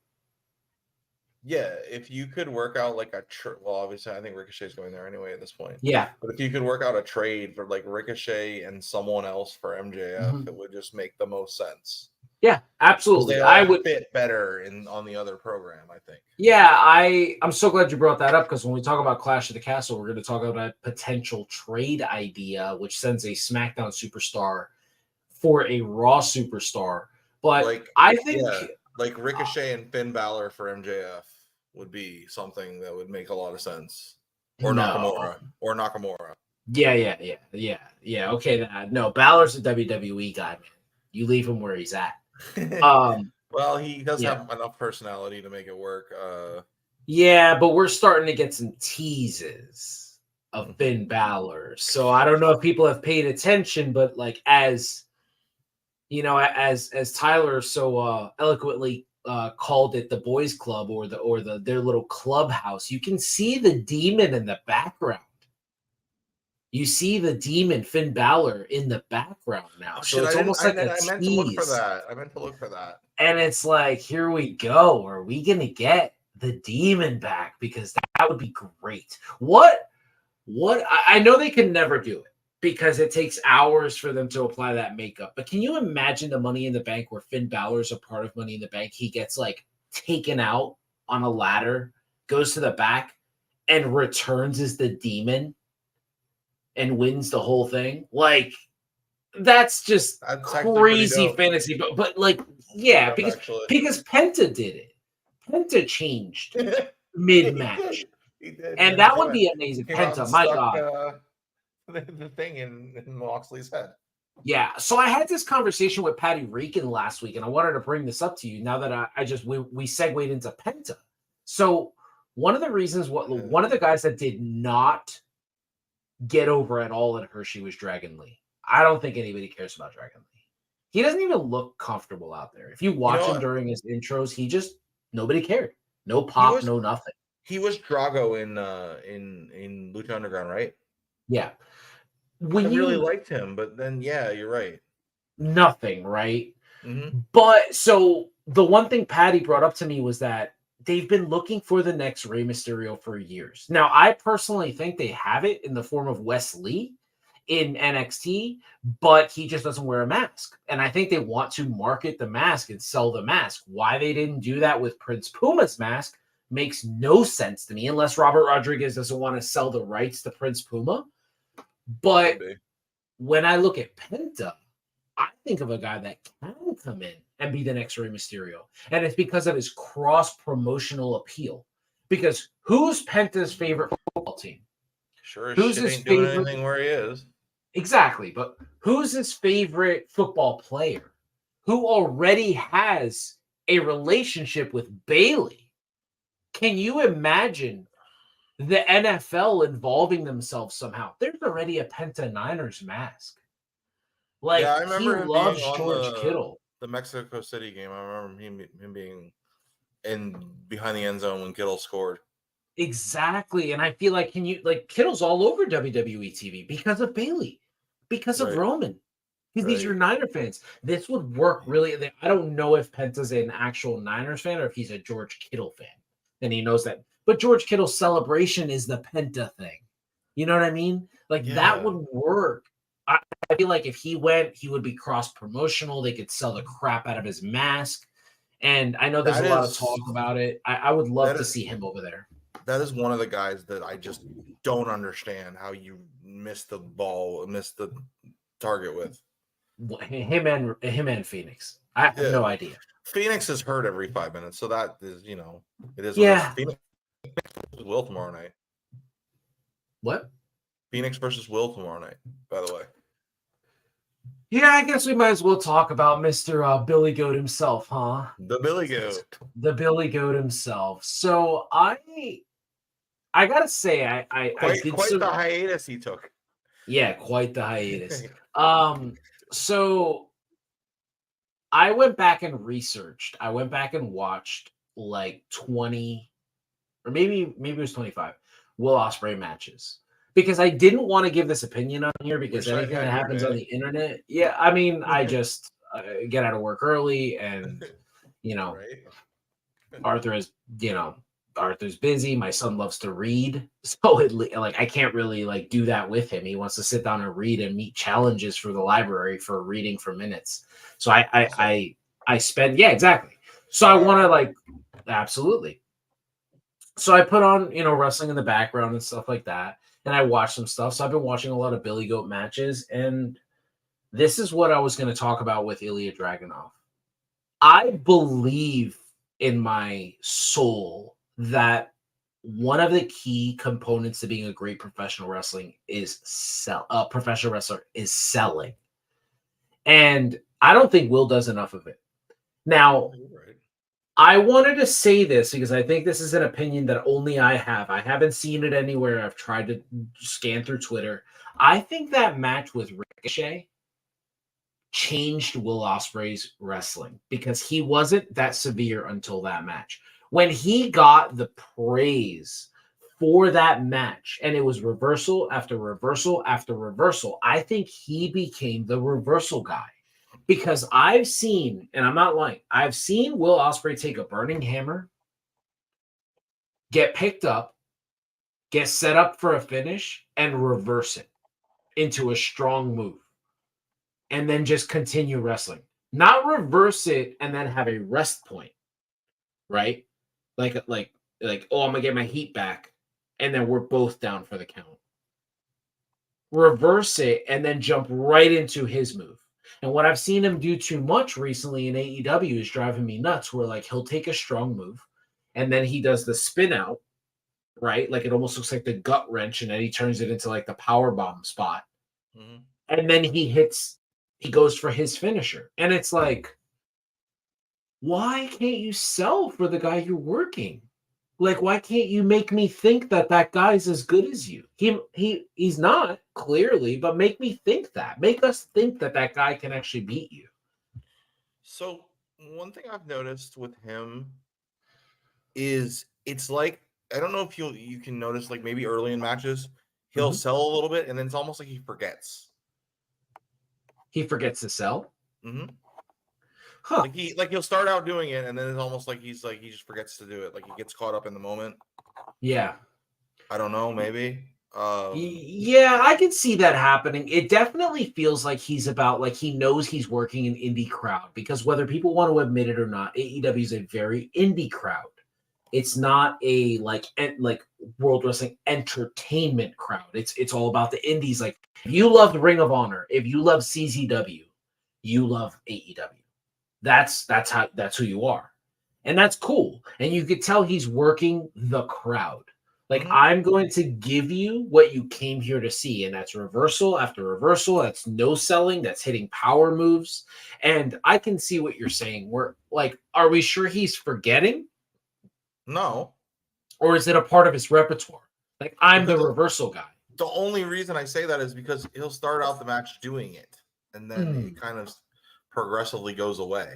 [SPEAKER 4] Yeah, if you could work out like well, obviously I think Ricochet's going there anyway at this point.
[SPEAKER 3] Yeah.
[SPEAKER 4] But if you could work out a trade for like Ricochet and someone else for MJF, it would just make the most sense.
[SPEAKER 3] Yeah, absolutely.
[SPEAKER 4] They all would fit better on the other program, I think.
[SPEAKER 3] Yeah, I'm so glad you brought that up, because when we talk about Clash of the Castle, we're going to talk about a potential trade idea, which sends a SmackDown superstar for a Raw superstar. But I think
[SPEAKER 4] like Ricochet and Finn Balor for MJF would be something that would make a lot of sense. Or Nakamura.
[SPEAKER 3] Yeah. Okay, no, Balor's a WWE guy, man. You leave him where he's at.
[SPEAKER 4] Well, he does have enough personality to make it work.
[SPEAKER 3] Yeah, but we're starting to get some teases of Finn Balor. So I don't know if people have paid attention, but like as you know, as Tyler so eloquently called it, the boys club or their little clubhouse, you can see the demon in the background. You see the demon Finn Balor in the background now. So it's almost like a tease.
[SPEAKER 4] I meant to look for that.
[SPEAKER 3] And it's like, here we go. Are we going to get the demon back? Because that would be great. What I know they can never do it because it takes hours for them to apply that makeup. But can you imagine the Money in the Bank where Finn Balor's a part of Money in the Bank? He gets like taken out on a ladder, goes to the back, and returns as the demon and wins the whole thing. Like, that's just crazy fantasy. But like, yeah, because Penta did it. Penta changed mid-match. And that would be amazing. Penta, my God.
[SPEAKER 4] The thing in Moxley's head.
[SPEAKER 3] Yeah. So I had this conversation with Patty Reekin last week, and I wanted to bring this up to you now that we segued into Penta. So one of the reasons, one of the guys that did not get over at all in Hershey was Dragon Lee. I don't think anybody cares about Dragon Lee. He doesn't even look comfortable out there. If you watch him during his intros, nobody cared. No pop, no nothing.
[SPEAKER 4] He was Drago in Lucha Underground, right?
[SPEAKER 3] Yeah.
[SPEAKER 4] I really liked him, but then you're right.
[SPEAKER 3] Nothing, right? Mm-hmm. But so the one thing Patty brought up to me was that they've been looking for the next Rey Mysterio for years. Now, I personally think they have it in the form of Wes Lee in NXT, but he just doesn't wear a mask. And I think they want to market the mask and sell the mask. Why they didn't do that with Prince Puma's mask makes no sense to me, unless Robert Rodriguez doesn't want to sell the rights to Prince Puma. But when I look at Penta, I think of a guy that can come in and be the next Rey Mysterio. And it's because of his cross-promotional appeal. Because who's Penta's favorite football team?
[SPEAKER 4] Sure as shit ain't doing anything where he is.
[SPEAKER 3] Exactly. But who's his favorite football player? Who already has a relationship with Bailey? Can you imagine the NFL involving themselves somehow? There's already a Penta Niners mask. Like,
[SPEAKER 4] Yeah, I
[SPEAKER 3] he
[SPEAKER 4] remember him being
[SPEAKER 3] loves
[SPEAKER 4] on
[SPEAKER 3] George Kittle.
[SPEAKER 4] the Mexico City game. I remember him being in behind the end zone when Kittle scored.
[SPEAKER 3] Exactly. And I feel like Kittle's all over WWE TV because of Bailey, because of
[SPEAKER 4] Right,
[SPEAKER 3] Roman. Because these are
[SPEAKER 4] right.
[SPEAKER 3] Niner fans. This would work really. I don't know if Penta's an actual Niners fan or if he's a George Kittle fan. And he knows that. But George Kittle's celebration is the Penta thing. You know what I mean? Like that
[SPEAKER 4] Yeah,
[SPEAKER 3] would work. I feel like if he went, he would be cross promotional. They could sell the crap out of his mask. And I know there's
[SPEAKER 4] that
[SPEAKER 3] a lot of
[SPEAKER 4] is
[SPEAKER 3] talk about it. I would love
[SPEAKER 4] that
[SPEAKER 3] to
[SPEAKER 4] is
[SPEAKER 3] see him over there.
[SPEAKER 4] that is one of the guys that I just don't understand how you missed the target with.
[SPEAKER 3] Him and Phoenix. I have
[SPEAKER 4] Yeah,
[SPEAKER 3] no idea.
[SPEAKER 4] Phoenix is hurt every 5 minutes, so that is it is what it is.
[SPEAKER 3] Yeah.
[SPEAKER 4] Phoenix versus Will tomorrow night.
[SPEAKER 3] What?
[SPEAKER 4] Phoenix versus Will tomorrow night. By the way.
[SPEAKER 3] Yeah, I guess we might as well talk about Mr. Billy Goat himself, huh?
[SPEAKER 4] The Billy Goat.
[SPEAKER 3] The Billy Goat himself. So I gotta say, I did
[SPEAKER 4] Quite the hiatus he took.
[SPEAKER 3] Yeah, quite the hiatus. So I went back and researched. I went back and watched like 20 or maybe it was 25 Will Ospreay matches. Because I didn't want to give this opinion on here because anything that happens on the internet, yeah, I mean, I just get out of work early and,
[SPEAKER 4] Right?
[SPEAKER 3] Arthur's busy. My son loves to read. So I can't really do that with him. He wants to sit down and read and meet challenges for the library for reading for minutes. So I spend, yeah, exactly. So I want to absolutely. So I put on, wrestling in the background and stuff like that. And I watched some stuff. So I've been watching a lot of Billy Goat matches. And this is what I was going to talk about with Ilja Dragonov. I believe in my soul that one of the key components to being a great professional wrestler is selling. And I don't think Will does enough of it. Now, I wanted to say this because I think this is an opinion that only I have. I haven't seen it anywhere. I've tried to scan through Twitter. I think that match with Ricochet changed Will Ospreay's wrestling because he wasn't that severe until that match. When he got the praise for that match, and it was reversal after reversal after reversal, I think he became the reversal guy. Because I've seen, and I'm not lying, I've seen Will Ospreay take a burning hammer, get picked up, get set up for a finish, and reverse it into a strong move. And then just continue wrestling. Not reverse it and then have a rest point, right? Like, oh, I'm going to get my heat back, and then we're both down for the count. Reverse it and then jump right into his move. And what I've seen him do too much recently in AEW is driving me nuts, where he'll take a strong move and then he does the spin out, right? Like it almost looks like the gut wrench, and then he turns it into the power bomb spot. Mm-hmm. And then he goes for his finisher. And it's like, why can't you sell for the guy you're working? Why can't you make me think that guy's as good as you? He's not, clearly, but make me think that. Make us think that guy can actually beat you.
[SPEAKER 4] So one thing I've noticed with him is it's like, I don't know if you can notice, maybe early in matches, he'll sell a little bit, and then it's almost like he forgets.
[SPEAKER 3] He forgets to sell?
[SPEAKER 4] Mm-hmm. Huh. He'll start out doing it, and then it's almost like he just forgets to do it. He gets caught up in the moment.
[SPEAKER 3] Yeah.
[SPEAKER 4] I don't know, maybe.
[SPEAKER 3] Yeah, I can see that happening. It definitely feels like he's about he knows he's working an indie crowd, because whether people want to admit it or not, AEW is a very indie crowd. It's not a World Wrestling Entertainment crowd. It's all about the indies. If you love Ring of Honor, if you love CZW, you love AEW. That's who you are. And that's cool. And you could tell he's working the crowd. I'm going to give you what you came here to see. And that's reversal after reversal. That's no selling. That's hitting power moves. And I can see what you're saying. Are we sure he's forgetting?
[SPEAKER 4] No.
[SPEAKER 3] Or is it a part of his repertoire? I'm the reversal guy.
[SPEAKER 4] The only reason I say that is because he'll start out the match doing it. and then it kind of progressively goes away.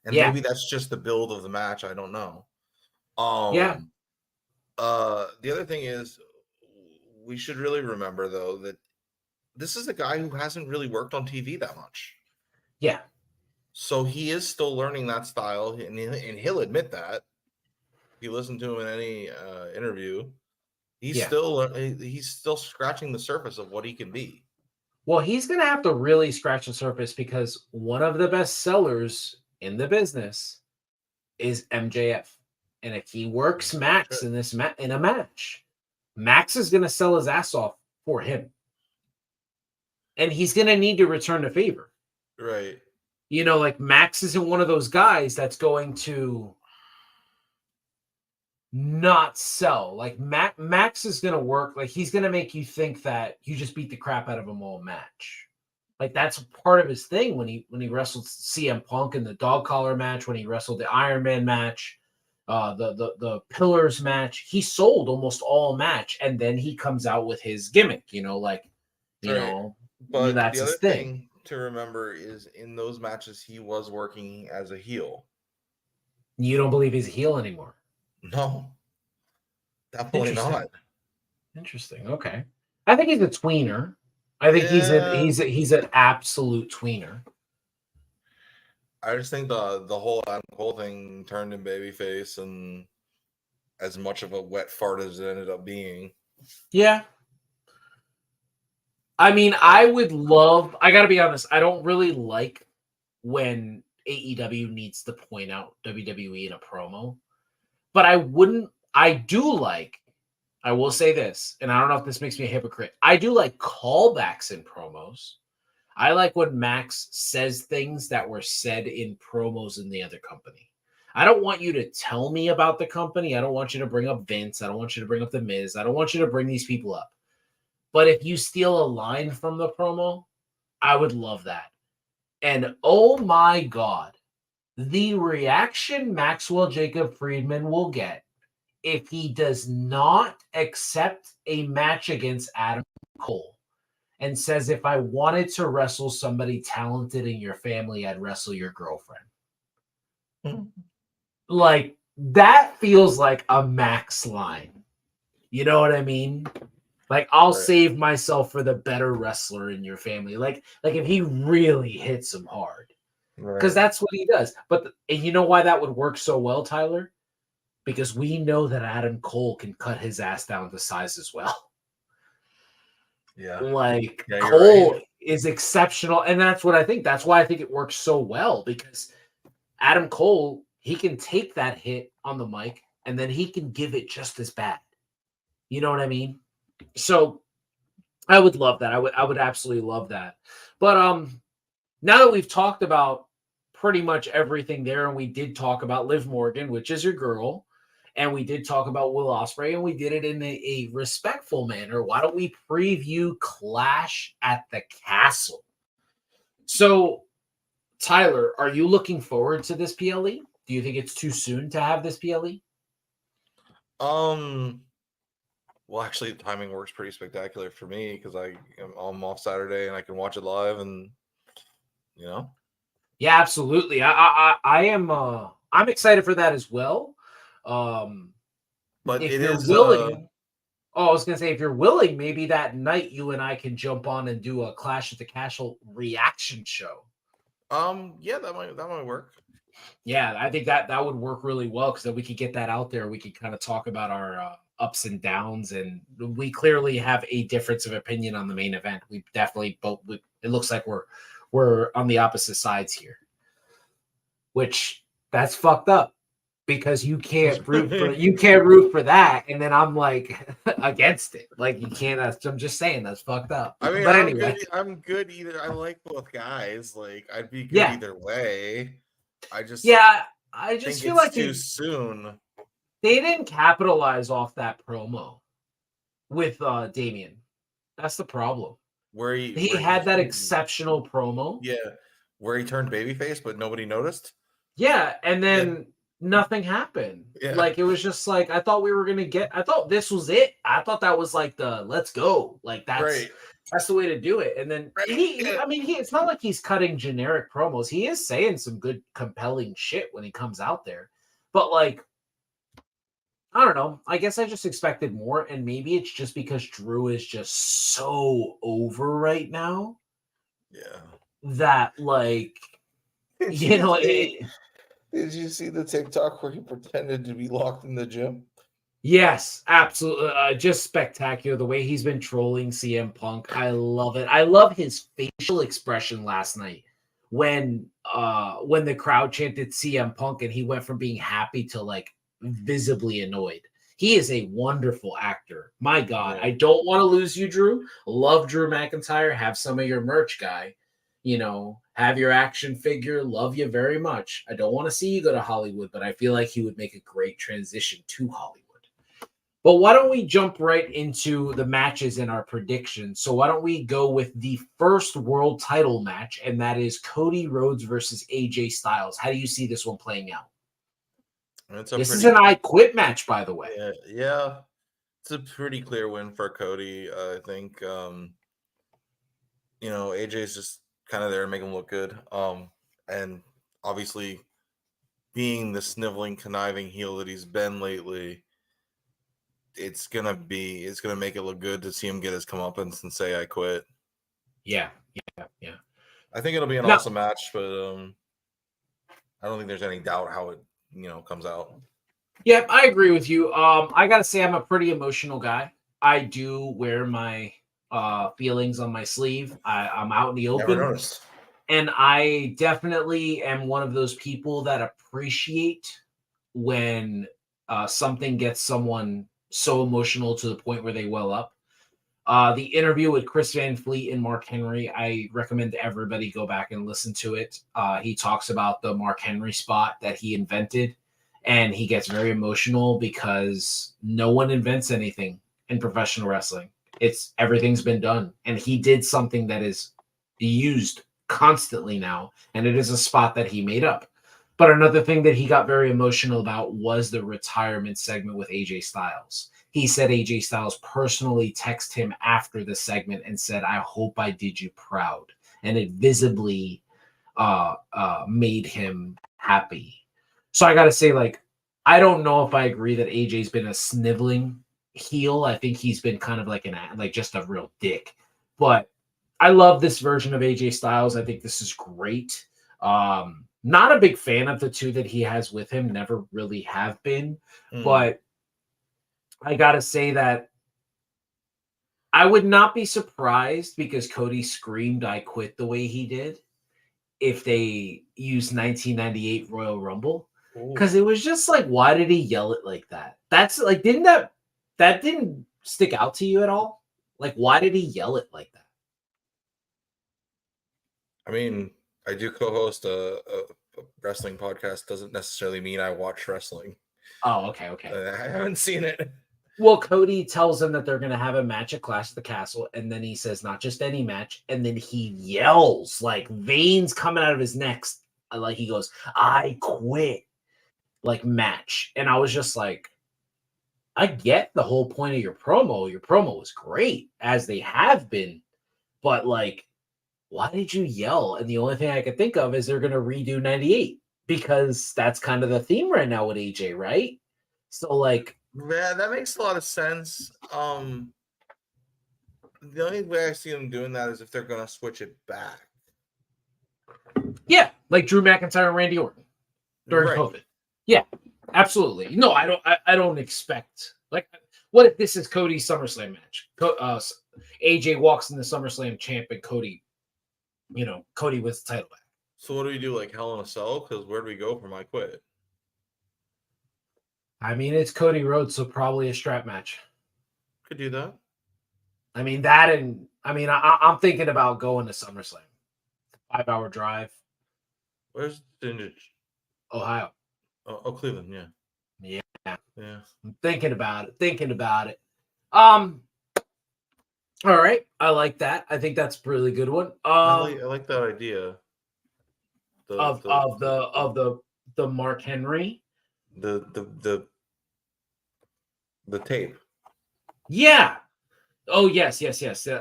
[SPEAKER 4] And
[SPEAKER 3] Yeah.
[SPEAKER 4] maybe that's just the build of the match. I don't know.
[SPEAKER 3] Yeah.
[SPEAKER 4] The other thing is, we should really remember though that this is a guy who hasn't really worked on TV that much.
[SPEAKER 3] Yeah.
[SPEAKER 4] So he is still learning that style, and he'll admit that. If you listen to him in any interview, he's still scratching the surface of what he can be.
[SPEAKER 3] Well, he's going to have to really scratch the surface because one of the best sellers in the business is MJF. And if he works Max in this in a match, Max is going to sell his ass off for him. And he's going to need to return the favor.
[SPEAKER 4] Right.
[SPEAKER 3] You know, like Max isn't one of those guys that's going to not sell. Like Max is going to work. Like he's going to make you think that you just beat the crap out of him all match. Like that's part of his thing when he wrestled CM Punk in the dog collar match, when he wrestled the Iron Man match, the Pillars match. He sold almost all match, and then he comes out with his gimmick. You know, like you know,
[SPEAKER 4] but
[SPEAKER 3] that's
[SPEAKER 4] the other
[SPEAKER 3] his thing
[SPEAKER 4] to remember is in those matches he was working as a heel.
[SPEAKER 3] You don't believe he's a heel anymore?
[SPEAKER 4] No, definitely not.
[SPEAKER 3] Interesting. Okay, I think he's a tweener. I think he's an absolute tweener.
[SPEAKER 4] I just think the whole Adam Cole thing turned him babyface, and as much of a wet fart as it ended up being.
[SPEAKER 3] Yeah. I mean, I gotta be honest, I don't really like when AEW needs to point out WWE in a promo. But I will say this, and I don't know if this makes me a hypocrite. I do like callbacks in promos. I like when Max says things that were said in promos in the other company. I don't want you to tell me about the company. I don't want you to bring up Vince. I don't want you to bring up The Miz. I don't want you to bring these people up. But if you steal a line from the promo, I would love that. And oh my God, the reaction Maxwell Jacob Friedman will get if he does not accept a match against Adam Cole and says, if I wanted to wrestle somebody talented in your family, I'd wrestle your girlfriend. Mm-hmm. Like, that feels like a Max line. You know what I mean? Like, I'll save myself for the better wrestler in your family. Like if he really hits him hard. Because that's what he does. And you know why that would work so well, Tyler? Because we know that Adam Cole can cut his ass down to size as well.
[SPEAKER 4] Yeah.
[SPEAKER 3] Like, Cole is exceptional. And that's what I think. That's why I think it works so well. Because Adam Cole, he can take that hit on the mic and then he can give it just as bad. You know what I mean? So I would love that. I would absolutely love that. But now that we've talked about pretty much everything there, and we did talk about Liv Morgan, which is your girl, and we did talk about Will Ospreay, and we did it in a respectful manner. Why don't we preview Clash at the Castle? So, Tyler, are you looking forward to this PLE? Do you think it's too soon to have this PLE?
[SPEAKER 4] Well, actually, the timing works pretty spectacular for me because I'm off Saturday and I can watch it live, and you know.
[SPEAKER 3] Yeah, absolutely. I am. I'm excited for that as well.
[SPEAKER 4] But
[SPEAKER 3] if
[SPEAKER 4] it
[SPEAKER 3] you're
[SPEAKER 4] is
[SPEAKER 3] willing. I was gonna say, if you're willing, maybe that night you and I can jump on and do a Clash at the Castle reaction show.
[SPEAKER 4] Yeah, that might work.
[SPEAKER 3] Yeah, I think that would work really well because then we could get that out there. We could kind of talk about our ups and downs, and we clearly have a difference of opinion on the main event. We definitely both. It looks like we're on the opposite sides here, which that's fucked up because you can't root for that, and then I'm like against it. Like you can't. I'm just saying that's fucked up.
[SPEAKER 4] I mean,
[SPEAKER 3] but anyway,
[SPEAKER 4] I'm good either. I like both guys. Like I'd be good either way. I just
[SPEAKER 3] feel like
[SPEAKER 4] too soon.
[SPEAKER 3] They didn't capitalize off that promo with Damian. That's the problem. Where he had that exceptional promo.
[SPEAKER 4] Yeah, where he turned babyface, but nobody noticed.
[SPEAKER 3] Yeah, and then nothing happened. Yeah. Like it was just like I thought this was it. I thought that was like the let's go. Like That's the way to do it. And then it's not like he's cutting generic promos. He is saying some good, compelling shit when he comes out there. But like, I don't know. I guess I just expected more, and maybe it's just because Drew is just so over right now.
[SPEAKER 4] Yeah.
[SPEAKER 3] That like,
[SPEAKER 4] Did you see the TikTok where he pretended to be locked in the gym?
[SPEAKER 3] Yes, absolutely. Just spectacular. The way he's been trolling CM Punk. I love it. I love his facial expression last night when the crowd chanted CM Punk and he went from being happy to like visibly annoyed. He is a wonderful actor. My God.
[SPEAKER 4] Yeah.
[SPEAKER 3] I don't want to lose you, Drew. Love Drew McIntyre. Have some of your merch, guy. Have your action figure. Love you very much. I don't want to see you go to Hollywood, but I feel like he would make a great transition to Hollywood. But why don't we jump right into the matches and our predictions? So why don't we go with the first world title match, and that is Cody Rhodes versus AJ Styles. How do you see this one playing out? This is an I Quit match, by the way.
[SPEAKER 4] Yeah. It's a pretty clear win for Cody. I think, AJ's just kind of there to make him look good. And obviously being the sniveling, conniving heel that he's been lately, it's gonna make it look good to see him get his comeuppance and say I quit.
[SPEAKER 3] Yeah.
[SPEAKER 4] I think it'll be an awesome match, but I don't think there's any doubt how it comes out.
[SPEAKER 3] Yeah, I agree with you. I gotta say I'm a pretty emotional guy. I do wear my feelings on my sleeve. I'm out in the open.
[SPEAKER 4] Never noticed.
[SPEAKER 3] And I definitely am one of those people that appreciate when something gets someone so emotional to the point where they well up. The interview with Chris Van Fleet and Mark Henry, I recommend everybody go back and listen to it. He talks about the Mark Henry spot that he invented, and he gets very emotional because no one invents anything in professional wrestling. Everything's been done, and he did something that is used constantly now, and it is a spot that he made up. But another thing that he got very emotional about was the retirement segment with AJ Styles. He said AJ Styles personally texted him after the segment and said, I hope I did you proud. And it visibly made him happy. So I got to say, like, I don't know if I agree that AJ's been a sniveling heel. I think he's been kind of like just a real dick. But I love this version of AJ Styles. I think this is great. Not a big fan of the two that he has with him. Never really have been. But I got to say that I would not be surprised because Cody screamed, I quit the way he did if they used 1998 Royal Rumble. Because it was just like, why did he yell it like that? That's like, that didn't stick out to you at all? Like, why did he yell it like that?
[SPEAKER 4] I mean, I do co-host a wrestling podcast. Doesn't necessarily mean I watch wrestling.
[SPEAKER 3] Oh, okay.
[SPEAKER 4] I haven't seen it.
[SPEAKER 3] Well, Cody tells them that they're going to have a match at Clash of the Castle, and then he says, not just any match, and then he yells, like veins coming out of his neck. Like he goes, I quit, like match. And I was just like, I get the whole point of your promo. Your promo was great, as they have been, but like, why did you yell? And the only thing I could think of is they're going to redo 98 because that's kind of the theme right now with AJ, right? So like,
[SPEAKER 4] yeah, that makes a lot of sense. The only way I see them doing that is if they're going to switch it back.
[SPEAKER 3] Yeah, like Drew McIntyre and Randy Orton during COVID. Yeah, absolutely. No, I don't expect, like, what if this is Cody's SummerSlam match? AJ walks in the SummerSlam champ and Cody wins the title back.
[SPEAKER 4] So what do we do, like Hell in a Cell? Because where do we go from I quit?
[SPEAKER 3] I mean, it's Cody Rhodes, so probably a strap match.
[SPEAKER 4] Could do that.
[SPEAKER 3] I mean, I'm thinking about going to SummerSlam. 5-hour drive.
[SPEAKER 4] Where's Ginger?
[SPEAKER 3] Ohio.
[SPEAKER 4] Oh, Cleveland, yeah.
[SPEAKER 3] Yeah.
[SPEAKER 4] I'm
[SPEAKER 3] thinking about it. All right. I like that. I think that's a really good one.
[SPEAKER 4] I like that idea.
[SPEAKER 3] Of the Mark Henry.
[SPEAKER 4] The tape.
[SPEAKER 3] Yeah. Oh yes.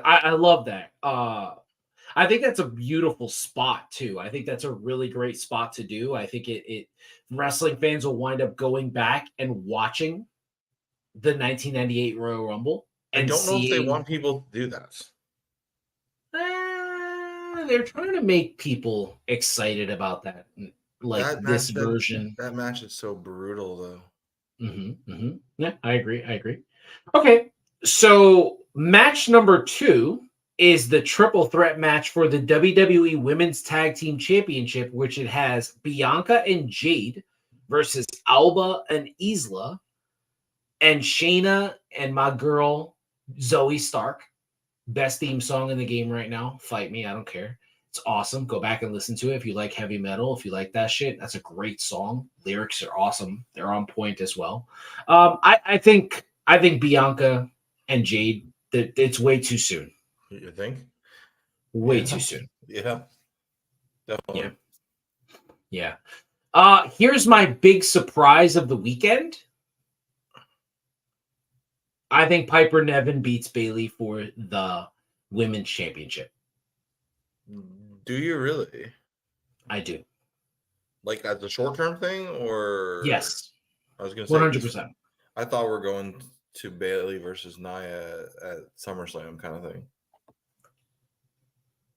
[SPEAKER 3] I love that. I think that's a beautiful spot too. I think that's a really great spot to do. I think it wrestling fans will wind up going back and watching the 1998 Royal Rumble
[SPEAKER 4] I
[SPEAKER 3] and
[SPEAKER 4] don't know if they
[SPEAKER 3] seeing.
[SPEAKER 4] want people to do that.
[SPEAKER 3] They're trying to make people excited about that, like
[SPEAKER 4] That
[SPEAKER 3] this
[SPEAKER 4] match
[SPEAKER 3] version.
[SPEAKER 4] that match is so brutal though.
[SPEAKER 3] Yeah, I agree. Okay, so match number 2 is the triple threat match for the WWE Women's Tag Team Championship, which it has Bianca and Jade versus Alba and Isla, and Shayna and my girl Zoe Stark. Best theme song in the game right now. Fight me, I don't care. It's awesome. Go back and listen to it if you like heavy metal. If you like that shit, that's a great song. Lyrics are awesome. They're on point as well. I think Bianca and Jade. That it's way too soon.
[SPEAKER 4] You think?
[SPEAKER 3] Way
[SPEAKER 4] Yeah.
[SPEAKER 3] too soon.
[SPEAKER 4] Yeah. Definitely.
[SPEAKER 3] Yeah. Here's my big surprise of the weekend. I think Piper Niven beats Bayley for the women's championship.
[SPEAKER 4] Do you really?
[SPEAKER 3] I do.
[SPEAKER 4] Like as a short-term thing, or
[SPEAKER 3] Yes.
[SPEAKER 4] I was gonna say
[SPEAKER 3] 100%.
[SPEAKER 4] I thought we're going to Bailey versus Nia at SummerSlam kind of thing.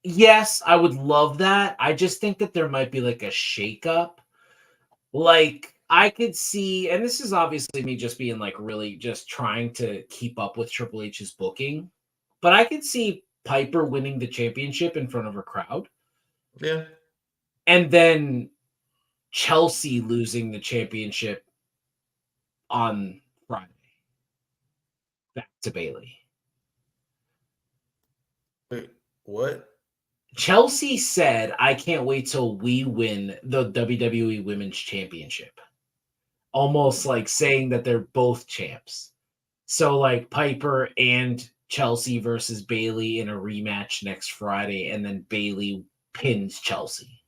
[SPEAKER 3] Yes, I would love that. I just think that there might be like a shakeup. Like I could see, and this is obviously me just being like really just trying to keep up with Triple H's booking, but I could see Piper winning the championship in front of her crowd.
[SPEAKER 4] Yeah.
[SPEAKER 3] And then Chelsea losing the championship on Friday back to Bayley.
[SPEAKER 4] Wait, what?
[SPEAKER 3] Chelsea said, I can't wait till we win the WWE Women's Championship. Almost like saying that they're both champs. So like Piper and Chelsea versus Bayley in a rematch next Friday, and then Bayley pins Chelsea.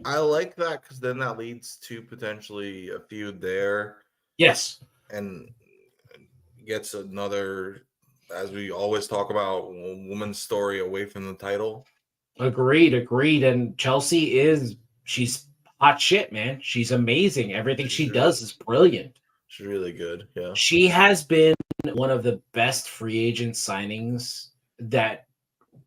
[SPEAKER 4] I like that because then that leads to potentially a feud there.
[SPEAKER 3] Yes.
[SPEAKER 4] And gets another, as we always talk about, woman's story away from the title.
[SPEAKER 3] Agreed. And Chelsea she's hot shit, man. She's amazing. Everything she does is brilliant.
[SPEAKER 4] She's really good. Yeah.
[SPEAKER 3] She has been one of the best free agent signings that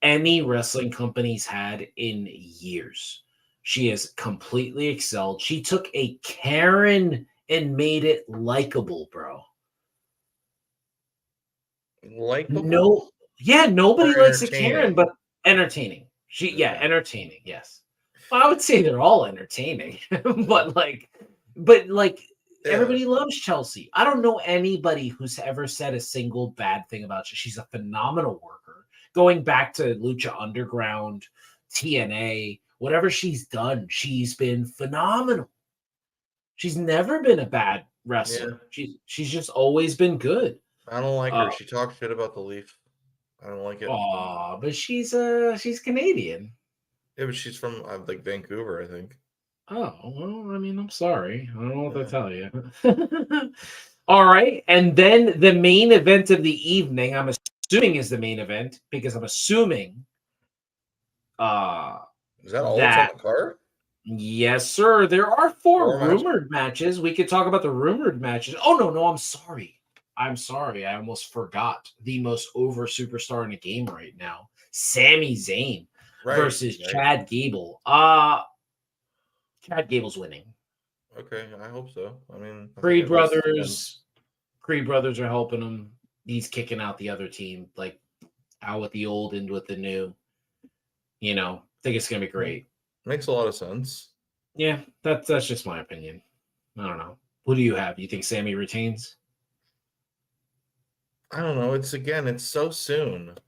[SPEAKER 3] any wrestling company's had in years. She has completely excelled. She took a Karen and made it likable, bro.
[SPEAKER 4] Likable?
[SPEAKER 3] No, yeah, nobody likes a Karen, but entertaining. Entertaining, yes. Well, I would say they're all entertaining, but everybody loves Chelsea. I don't know anybody who's ever said a single bad thing about her. She's a phenomenal worker. Going back to Lucha Underground, TNA, whatever she's done, she's been phenomenal. She's never been a bad wrestler. Yeah. She's just always been good.
[SPEAKER 4] I don't like her. She talks shit about the Leaf. I don't like it.
[SPEAKER 3] Oh, but she's Canadian.
[SPEAKER 4] Yeah, but she's from like Vancouver, I think.
[SPEAKER 3] Oh, well, I mean, I'm sorry. I don't know what to tell you. All right. And then the main event of the evening, I'm assuming is the main event because I'm assuming
[SPEAKER 4] is that all that's on the card?
[SPEAKER 3] Yes, sir. There are four rumored matches. We could talk about the rumored matches. Oh, no, I'm sorry. I almost forgot the most over superstar in the game right now. Sami Zayn versus Chad Gable. Chad Gable's winning.
[SPEAKER 4] Okay, I hope so. I mean,
[SPEAKER 3] Creed brothers are helping him. He's kicking out the other team, like out with the old, in with the new. You know, I think it's gonna be great.
[SPEAKER 4] Makes a lot of sense.
[SPEAKER 3] Yeah, that's just my opinion. I don't know. Who do you have? You think Sammy retains?
[SPEAKER 4] I don't know. It's so soon.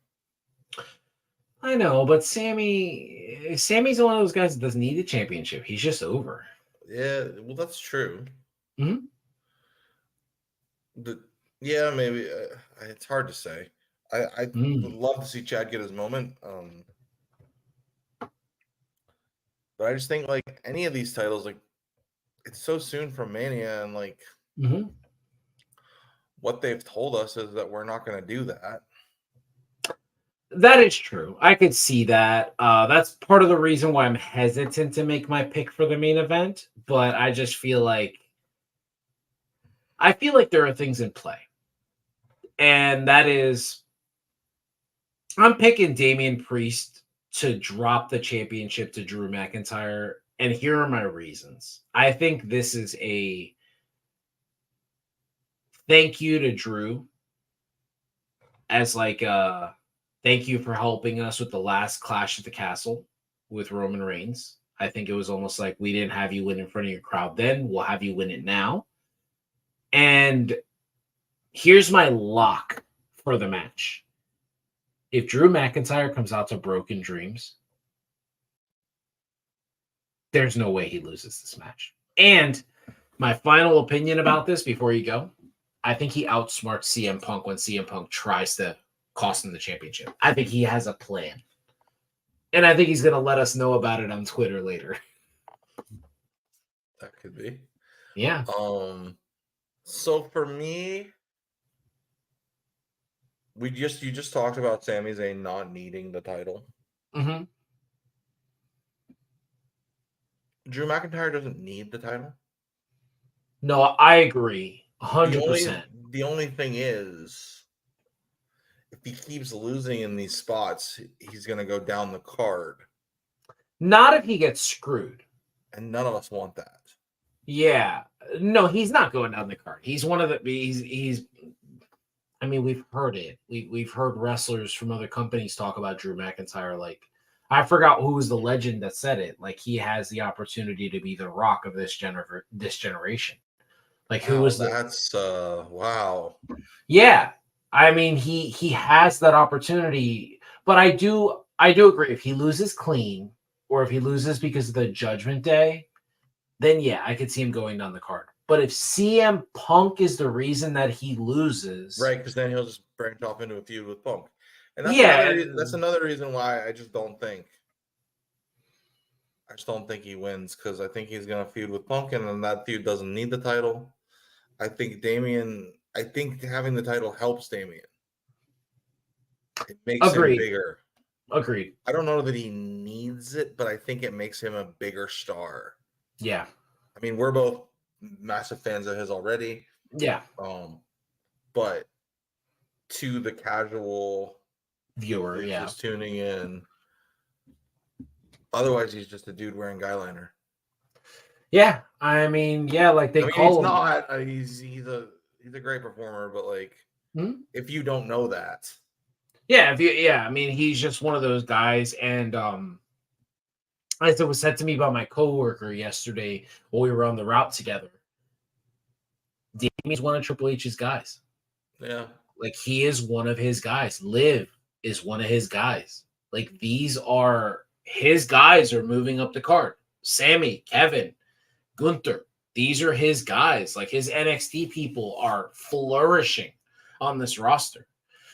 [SPEAKER 3] I know, but Sammy's one of those guys that doesn't need a championship. He's just over.
[SPEAKER 4] Yeah, well, that's true.
[SPEAKER 3] Mm-hmm.
[SPEAKER 4] Yeah, maybe. It's hard to say. I would love to see Chad get his moment. But I just think like any of these titles, like it's so soon from Mania, and like what they've told us is that we're not going to do that.
[SPEAKER 3] That is true. I could see that. That's part of the reason why I'm hesitant to make my pick for the main event. But I just feel like there are things in play, and that is I'm picking Damian Priest to drop the championship to Drew McIntyre, and here are my reasons. I think this is a thank you to Drew as like thank you for helping us with the last Clash at the Castle with Roman Reigns. I think it was almost like we didn't have you win in front of your crowd then. We'll have you win it now. And here's my lock for the match. If Drew McIntyre comes out to Broken Dreams, there's no way he loses this match. And my final opinion about this before you go, I think he outsmarts CM Punk when CM Punk tries to cost him the championship. I think he has a plan. And I think he's going to let us know about it on Twitter later.
[SPEAKER 4] That could be.
[SPEAKER 3] Yeah.
[SPEAKER 4] So for me, you just talked about Sami Zayn not needing the title.
[SPEAKER 3] Mm-hmm.
[SPEAKER 4] Drew McIntyre doesn't need the title.
[SPEAKER 3] No, I agree. 100%.
[SPEAKER 4] The only thing is, if he keeps losing in these spots, he's going to go down the card.
[SPEAKER 3] Not if he gets screwed.
[SPEAKER 4] And none of us want that.
[SPEAKER 3] Yeah. No, he's not going down the card. He's one of the he's I mean, we've heard it. We've heard wrestlers from other companies talk about Drew McIntyre. Like, I forgot who was the legend that said it. Like, he has the opportunity to be the Rock of this generation. Like, who was
[SPEAKER 4] that's wow.
[SPEAKER 3] Yeah. I mean, he has that opportunity, but I do agree. If he loses clean, or if he loses because of the Judgment Day, then yeah, I could see him going down the card. But if CM Punk is the reason that he loses,
[SPEAKER 4] right? Because then he'll just branch off into a feud with Punk, and that's another reason why I just don't think he wins, because I think he's gonna feud with Punk, and then that feud doesn't need the title. I think having the title helps Damian. It makes him bigger.
[SPEAKER 3] Agreed.
[SPEAKER 4] I don't know that he needs it, but I think it makes him a bigger star.
[SPEAKER 3] Yeah.
[SPEAKER 4] I mean, we're both massive fans of his already.
[SPEAKER 3] Yeah.
[SPEAKER 4] But to the casual
[SPEAKER 3] viewer,
[SPEAKER 4] just tuning in, otherwise he's just a dude wearing guyliner.
[SPEAKER 3] Yeah, I mean, yeah, like
[SPEAKER 4] he's not. He's a great performer, but like, if you don't know that,
[SPEAKER 3] I mean, he's just one of those guys. And as it was said to me by my coworker yesterday while we were on the route together, Damian's one of Triple H's guys.
[SPEAKER 4] Yeah,
[SPEAKER 3] like he is one of his guys. Liv is one of his guys. Like these are his guys are moving up the card. Sammy, Kevin, Gunther, these are his guys. Like his NXT people are flourishing on this roster.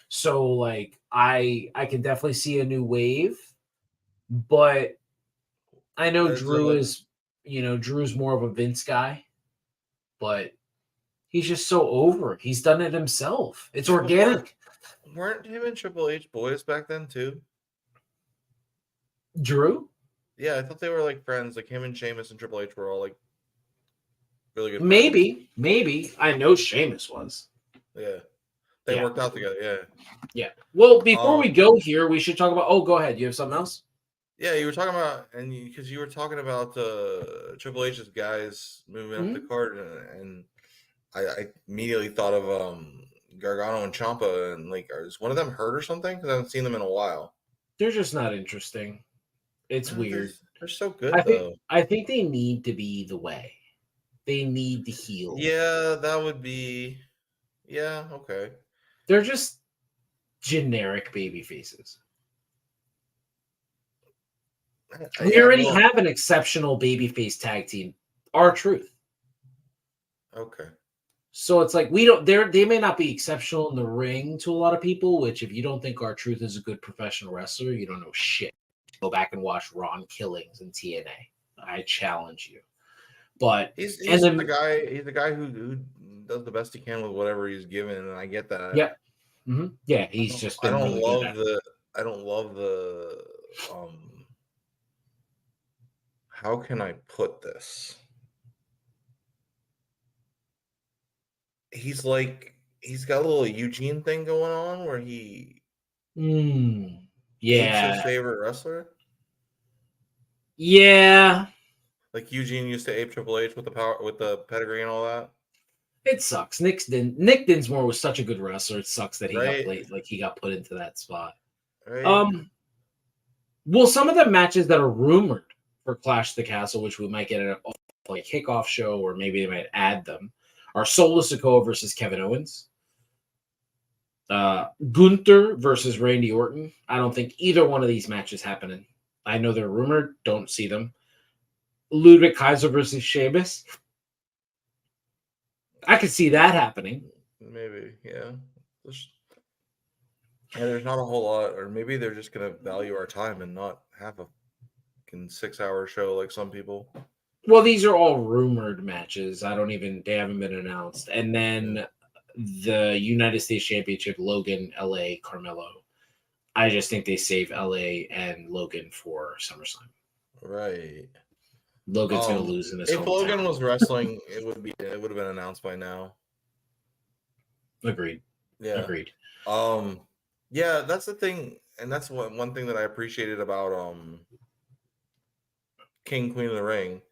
[SPEAKER 3] So like I can definitely see a new wave, but I know Drew's more of a Vince guy, but he's just so over it. He's done it himself. It's organic.
[SPEAKER 4] Weren't him and Triple H boys back then too?
[SPEAKER 3] Drew?
[SPEAKER 4] Yeah, I thought they were like friends. Like him and Sheamus and Triple H were all like really good.
[SPEAKER 3] Maybe. I know Sheamus was.
[SPEAKER 4] Yeah. They worked out together. Yeah.
[SPEAKER 3] Yeah. Well, before we go here, we should talk about. Oh, go ahead. You have something else?
[SPEAKER 4] Yeah, you were talking about, and because you were talking about Triple H's guys moving up the card, and I immediately thought of Gargano and Ciampa, and like, is one of them hurt or something? Because I haven't seen them in a while.
[SPEAKER 3] They're just not interesting. It's weird.
[SPEAKER 4] They're so good,
[SPEAKER 3] though. I think they need to be the way. They need to heal.
[SPEAKER 4] Yeah, that would be. Yeah, okay.
[SPEAKER 3] They're just generic baby faces. We already have an exceptional babyface tag team, R-Truth.
[SPEAKER 4] Okay.
[SPEAKER 3] So it's like they may not be exceptional in the ring to a lot of people, which if you don't think R-Truth is a good professional wrestler, you don't know shit. Go back and watch Ron Killings in TNA. I challenge you. But
[SPEAKER 4] he's the guy who does the best he can with whatever he's given, and I get that.
[SPEAKER 3] Yeah. Mm-hmm. Yeah, he's just been really good at it.
[SPEAKER 4] I don't love the how can I put this? He's got a little Eugene thing going on where he apes his
[SPEAKER 3] Yeah.
[SPEAKER 4] favorite wrestler.
[SPEAKER 3] Yeah.
[SPEAKER 4] Like Eugene used to ape Triple H with the pedigree and all that.
[SPEAKER 3] It sucks. Nick Dinsmore was such a good wrestler. It sucks that he got
[SPEAKER 4] Right.
[SPEAKER 3] played, like he got put into that spot.
[SPEAKER 4] Right.
[SPEAKER 3] Well, some of the matches that are rumored for Clash of the Castle, which we might get at a like kickoff show, or maybe they might add them, are Solo Sikoa versus Kevin Owens. Gunther versus Randy Orton. I don't think either one of these matches happening. I know they're rumored. Don't see them. Ludwig Kaiser versus Sheamus. I could see that happening.
[SPEAKER 4] Maybe, yeah. There's not a whole lot, or maybe they're just gonna value our time and not have a 6-hour show like some people.
[SPEAKER 3] Well, these are all rumored matches. They haven't been announced. And then the United States Championship, Logan, LA, Carmelo. I just think they save LA and Logan for SummerSlam.
[SPEAKER 4] Right.
[SPEAKER 3] Logan's gonna lose in this.
[SPEAKER 4] If Logan was wrestling, it would have been announced by now.
[SPEAKER 3] Agreed.
[SPEAKER 4] Yeah.
[SPEAKER 3] Agreed.
[SPEAKER 4] Yeah, that's the thing, and that's one thing that I appreciated about King Queen of the Ring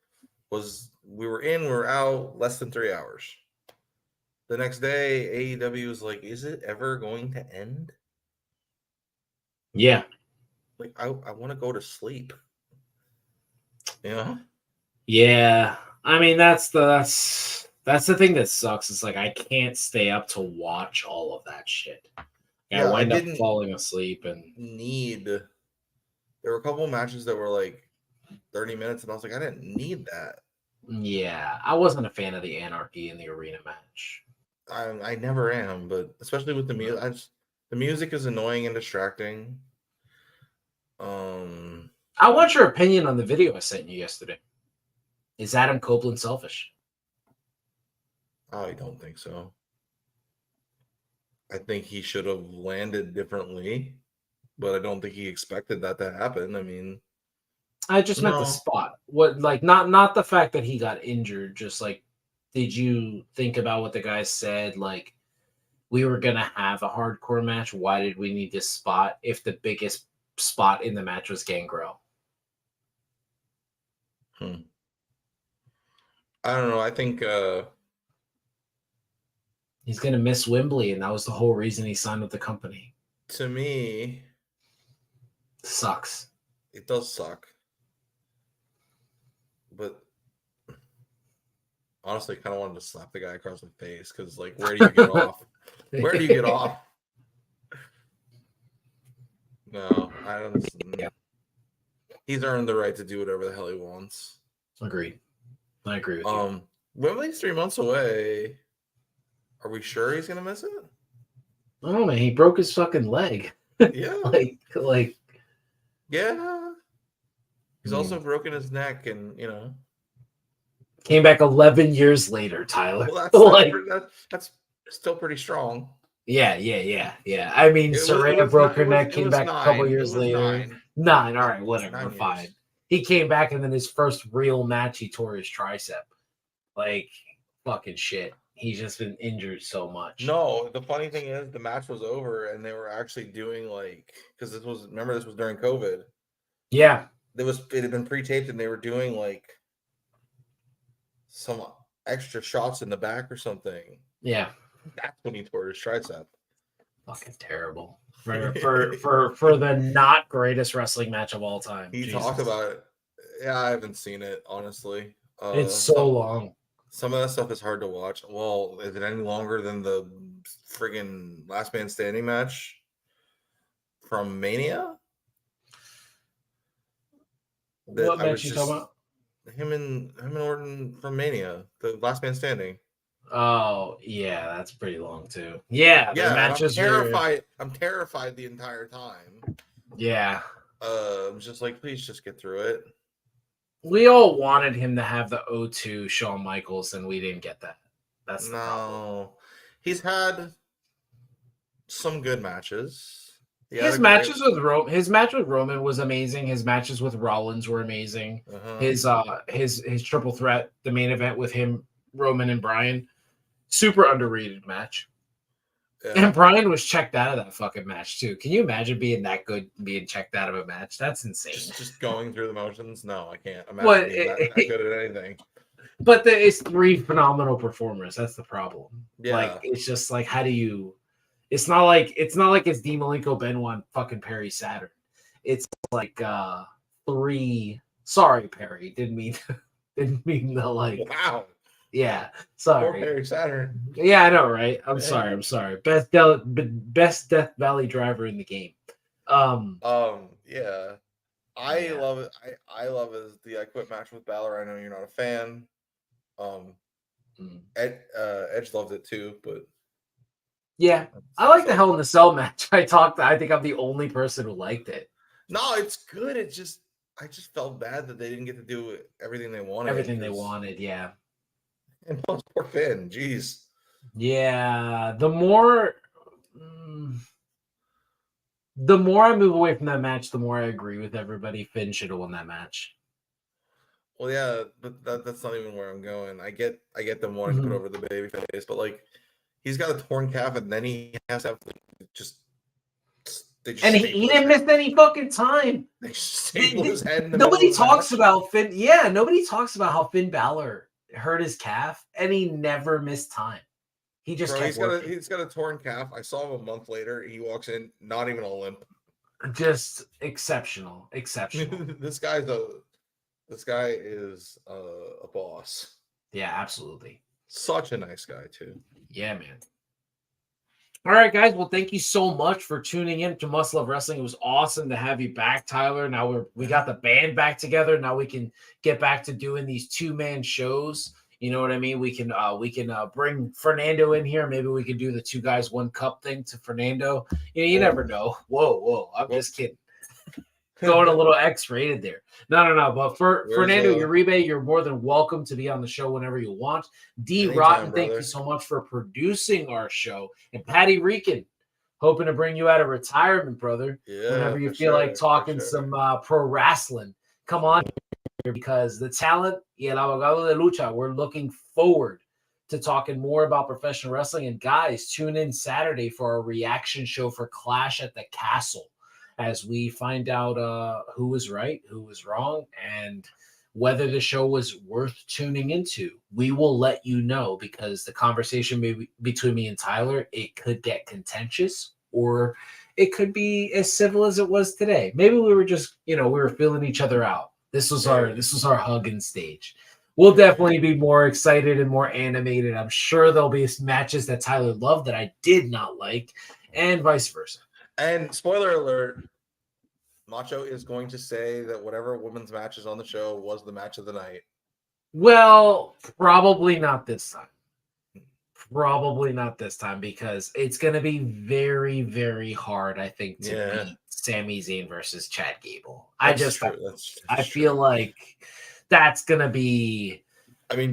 [SPEAKER 4] was we were out less than 3 hours. The next day, AEW was like, "Is it ever going to end?"
[SPEAKER 3] Yeah.
[SPEAKER 4] Like I want to go to sleep. Yeah.
[SPEAKER 3] Yeah. I mean, that's the thing that sucks. It's like I can't stay up to watch all of that shit. I wind up falling asleep and
[SPEAKER 4] there were a couple of matches that were like 30 minutes, and I was like, I didn't need that.
[SPEAKER 3] Yeah, I wasn't a fan of the Anarchy in the arena match.
[SPEAKER 4] I never am, but especially with the music, the music is annoying and distracting.
[SPEAKER 3] I want your opinion on the video I sent you yesterday. Is Adam Copeland selfish?
[SPEAKER 4] I don't think so. I think he should have landed differently, but I don't think he expected that to happen. I mean,
[SPEAKER 3] I just meant the spot. What, like, not the fact that he got injured. Just like, did you think about what the guy said? Like, we were gonna have a hardcore match. Why did we need this spot if the biggest spot in the match was Gangrel?
[SPEAKER 4] I don't know. I think
[SPEAKER 3] he's gonna miss Wembley, and that was the whole reason he signed with the company.
[SPEAKER 4] To me,
[SPEAKER 3] sucks.
[SPEAKER 4] It does suck. But honestly, I kind of wanted to slap the guy across the face because, like, where do you get off? Where do you get off? No, I don't. Yeah. He's earned the right to do whatever the hell he wants.
[SPEAKER 3] Agreed. I agree with you.
[SPEAKER 4] Wembley's 3 months away. Are we sure he's gonna miss it?
[SPEAKER 3] Oh man, he broke his fucking leg.
[SPEAKER 4] Yeah.
[SPEAKER 3] like.
[SPEAKER 4] Yeah. He's also broken his neck, and
[SPEAKER 3] came back 11 years later, Tyler.
[SPEAKER 4] Well, that's still pretty strong.
[SPEAKER 3] Yeah. I mean, Saraya broke her neck, came back 9. A couple years later. 9. All right, whatever. We're fine. He came back, and then his first real match, he tore his tricep. Like, fucking shit. He's just been injured so much.
[SPEAKER 4] No, the funny thing is, the match was over, and they were actually doing because this was during COVID.
[SPEAKER 3] Yeah.
[SPEAKER 4] It had been pre-taped, and they were doing some extra shots in the back or something.
[SPEAKER 3] Yeah.
[SPEAKER 4] That's when he tore his tricep.
[SPEAKER 3] Fucking terrible. For the not greatest wrestling match of all time.
[SPEAKER 4] He talked about it. Yeah, I haven't seen it, honestly.
[SPEAKER 3] It's so long.
[SPEAKER 4] Some of that stuff is hard to watch. Well, is it any longer than the friggin' Last Man Standing match from Mania?
[SPEAKER 3] What match you talking about?
[SPEAKER 4] Him and Orton from Mania, the Last Man Standing.
[SPEAKER 3] Oh yeah, that's pretty long too. Yeah, the matches.
[SPEAKER 4] I'm terrified the entire time.
[SPEAKER 3] Yeah.
[SPEAKER 4] I'm just like, please just get through it.
[SPEAKER 3] We all wanted him to have the O2 Shawn Michaels, and we didn't get that. That's the problem.
[SPEAKER 4] He's had some good matches.
[SPEAKER 3] His matches with his match with Roman was amazing. His matches with Rollins were amazing. His triple threat, the main event with him, Roman and Bryan, super underrated match. Yeah. And Bryan was checked out of that fucking match too. Can you imagine being that good, being checked out of a match? That's insane.
[SPEAKER 4] Just going through the motions. No, I can't imagine being that good at anything.
[SPEAKER 3] But it's 3 phenomenal performers. That's the problem.
[SPEAKER 4] Yeah,
[SPEAKER 3] like it's just like how do you? It's not like it's Dean Malenko, Benoit, fucking Perry Saturn. It's like 3. Sorry, Perry. Didn't mean to like.
[SPEAKER 4] Wow.
[SPEAKER 3] Yeah, sorry.
[SPEAKER 4] Poor Perry Saturn.
[SPEAKER 3] Yeah, I know, right? I'm sorry. Best Death Valley driver in the game.
[SPEAKER 4] Yeah. I love it. I love the I Quit match with Balor. I know you're not a fan. Edge loved it too, but
[SPEAKER 3] yeah, I like the Hell in a Cell match. I think I'm the only person who liked it.
[SPEAKER 4] No, it's good. I just felt bad that they didn't get to do everything they wanted.
[SPEAKER 3] Yeah.
[SPEAKER 4] And plus, poor Finn. Jeez.
[SPEAKER 3] Yeah, the more I move away from that match, the more I agree with everybody. Finn should have won that match.
[SPEAKER 4] Well, yeah, but that's not even where I'm going. I get them wanting to put over the babyface, but like he's got a torn calf, and then he has to have
[SPEAKER 3] he didn't miss any fucking time.
[SPEAKER 4] They staple his head.
[SPEAKER 3] Nobody talks about Finn. Yeah, nobody talks about how Finn Balor hurt his calf, and he never missed time. He just
[SPEAKER 4] he's got a torn calf. I saw him a month later. He walks in, not even a limp.
[SPEAKER 3] Just exceptional.
[SPEAKER 4] This guy is a boss.
[SPEAKER 3] Yeah, absolutely.
[SPEAKER 4] Such a nice guy too.
[SPEAKER 3] Yeah, man. All right, guys. Well, thank you so much for tuning in to Must Love Wrestling. It was awesome to have you back, Tyler. Now we got the band back together. Now we can get back to doing these 2-man shows. You know what I mean? We can bring Fernando in here. Maybe we can do the 2 guys 1 cup thing to Fernando. You never know. Whoa! I'm just kidding. Going a little X-rated there. No. But Fernando Uribe, you're more than welcome to be on the show whenever you want. Rotten, thank you so much for producing our show. And Patty Reekin, hoping to bring you out of retirement, brother. Yeah, whenever you feel like talking some pro wrestling, come on here because the talent, El Abogado de Lucha, we're looking forward to talking more about professional wrestling. And guys, tune in Saturday for our reaction show for Clash at the Castle, as we find out who was right, who was wrong, and whether the show was worth tuning into. We will let you know, because the conversation between me and Tyler, it could get contentious, or it could be as civil as it was today. Maybe we were just, we were feeling each other out. This was our hugging stage. We'll definitely be more excited and more animated. I'm sure there'll be matches that Tyler loved that I did not like, and vice versa.
[SPEAKER 4] And spoiler alert, Macho is going to say that whatever women's match is on the show was the match of the night.
[SPEAKER 3] Well, probably not this time. Because it's going to be very, very hard, I think, to beat Sami Zayn versus Chad Gable. I feel like that's going to be...
[SPEAKER 4] I mean,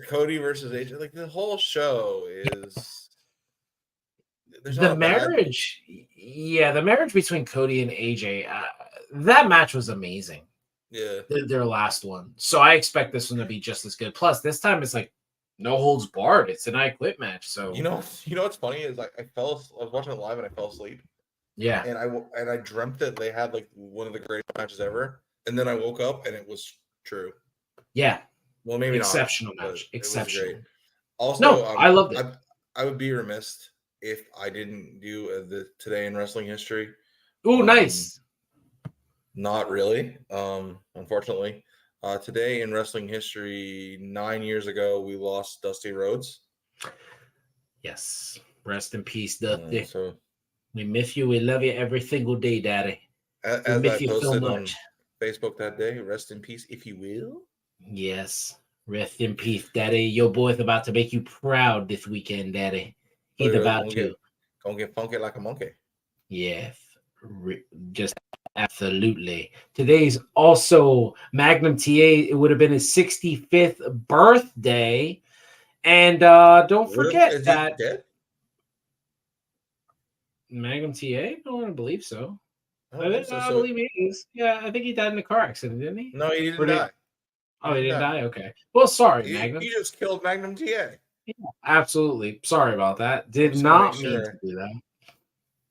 [SPEAKER 4] Cody versus AJ, like the whole show is...
[SPEAKER 3] The marriage between Cody and AJ, that match was amazing.
[SPEAKER 4] Yeah,
[SPEAKER 3] their last one. So I expect this one to be just as good. Plus, this time it's like no holds barred. It's an I Quit match. So
[SPEAKER 4] you know what's funny is like I was watching it live and I fell asleep.
[SPEAKER 3] Yeah,
[SPEAKER 4] and I dreamt that they had like one of the greatest matches ever, and then I woke up and it was true.
[SPEAKER 3] Yeah,
[SPEAKER 4] well, maybe
[SPEAKER 3] exceptional
[SPEAKER 4] not,
[SPEAKER 3] match. Exceptional.
[SPEAKER 4] Also,
[SPEAKER 3] I loved it.
[SPEAKER 4] I would be remiss if I didn't do the Today in Wrestling History.
[SPEAKER 3] Oh, nice.
[SPEAKER 4] Not really, unfortunately. Today in Wrestling History, 9 years ago, we lost Dusty Rhodes.
[SPEAKER 3] Yes. Rest in peace, Dusty. We miss you. We love you every single day, Daddy.
[SPEAKER 4] As I posted on Facebook that day, rest in peace, if you will.
[SPEAKER 3] Yes. Rest in peace, Daddy. Your boy's about to make you proud this weekend, Daddy. He's about to.
[SPEAKER 4] Gonna get funky like a monkey.
[SPEAKER 3] Yes. Just absolutely. Today's also Magnum TA. It would have been his 65th birthday. And don't forget that.
[SPEAKER 4] Dead?
[SPEAKER 3] Magnum TA? I don't believe so.
[SPEAKER 4] I don't think so.
[SPEAKER 3] I believe he is. Yeah, I think he died in a car accident, didn't he?
[SPEAKER 4] No, he didn't die.
[SPEAKER 3] Oh, he didn't die? Okay. Well, sorry, Magnum.
[SPEAKER 4] He just killed Magnum TA.
[SPEAKER 3] Yeah, absolutely. Sorry about that. Did
[SPEAKER 4] Just
[SPEAKER 3] not
[SPEAKER 4] make
[SPEAKER 3] mean
[SPEAKER 4] sure.
[SPEAKER 3] to do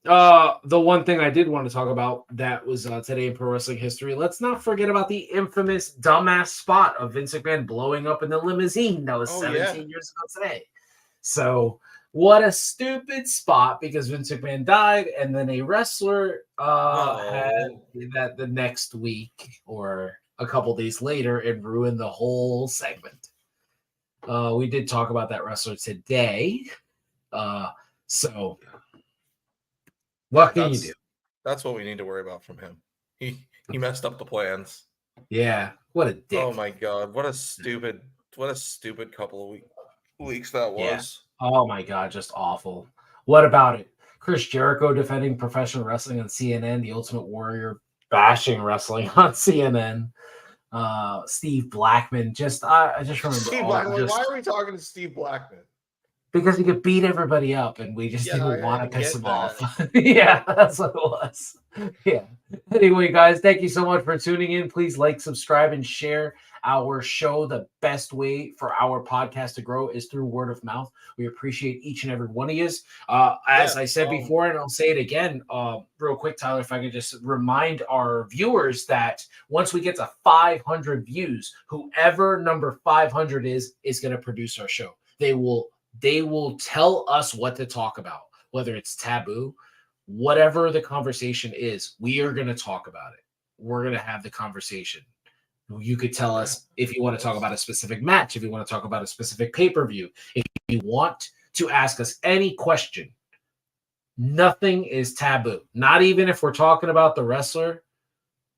[SPEAKER 3] that. The one thing I did want to talk about that was today in pro wrestling history. Let's not forget about the infamous dumbass spot of Vince McMahon blowing up in the limousine that was 17 years ago today. So what a stupid spot, because Vince McMahon died and then a wrestler had that the next week or a couple days later and ruined the whole segment. We did talk about that wrestler today. So what can you do?
[SPEAKER 4] That's what we need to worry about from him. He messed up the plans.
[SPEAKER 3] Yeah, what a dick.
[SPEAKER 4] Oh my god, what a stupid couple of weeks that was.
[SPEAKER 3] Yeah. Oh my god, just awful. What about it? Chris Jericho defending professional wrestling on CNN, the Ultimate Warrior bashing wrestling on CNN. Steve Blackman, I just remember
[SPEAKER 4] Steve Blackman. Why are we talking to Steve Blackman?
[SPEAKER 3] Because he could beat everybody up, and we just didn't want to piss him off. Yeah, that's what it was. Yeah. Anyway, guys, thank you so much for tuning in. Please like, subscribe, and share our show. The best way for our podcast to grow is through word of mouth. We appreciate each and every one of you. As I said before, and I'll say it again, real quick, Tyler, if I could just remind our viewers that once we get to 500 views, whoever number 500 is going to produce our show. They will tell us what to talk about, whether it's taboo, whatever the conversation is, we are going to talk about it. We're going to have the conversation. You could tell us if you want to talk about a specific match, if you want to talk about a specific pay-per-view, if you want to ask us any question, nothing is taboo. Not even if we're talking about the wrestler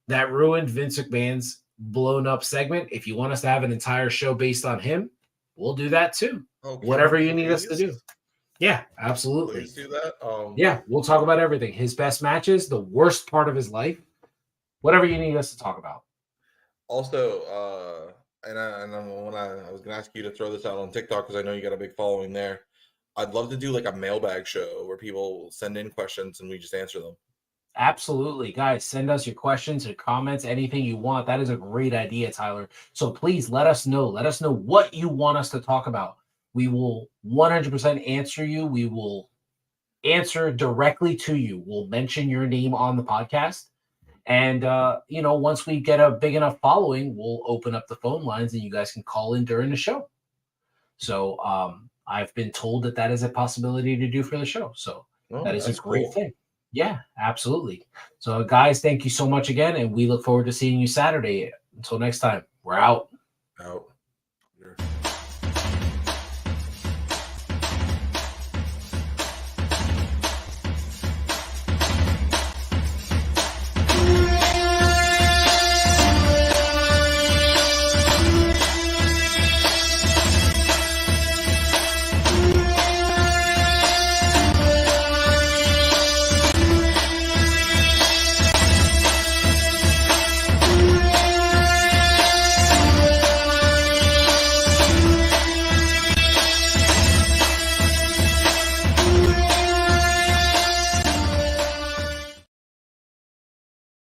[SPEAKER 3] that ruined Vince McMahon's blown up segment. If you want us to have an entire show based on him, we'll do that too.
[SPEAKER 4] Okay,
[SPEAKER 3] whatever you need us to do. Yeah, absolutely.
[SPEAKER 4] Please do that.
[SPEAKER 3] Yeah, we'll talk about everything. His best matches, the worst part of his life, whatever you need us to talk about.
[SPEAKER 4] Also, when I was going to ask you to throw this out on TikTok, because I know you got a big following there. I'd love to do like a mailbag show where people send in questions and we just answer them.
[SPEAKER 3] Absolutely. Guys, send us your questions, your comments, anything you want. That is a great idea, Tyler. So please let us know. Let us know what you want us to talk about. We will 100% answer you. We will answer directly to you. We'll mention your name on the podcast. And, once we get a big enough following, we'll open up the phone lines and you guys can call in during the show. So I've been told that is a possibility to do for the show. So that is a great thing. Yeah, absolutely. So, guys, thank you so much again. And we look forward to seeing you Saturday. Until next time, we're out.
[SPEAKER 4] Out.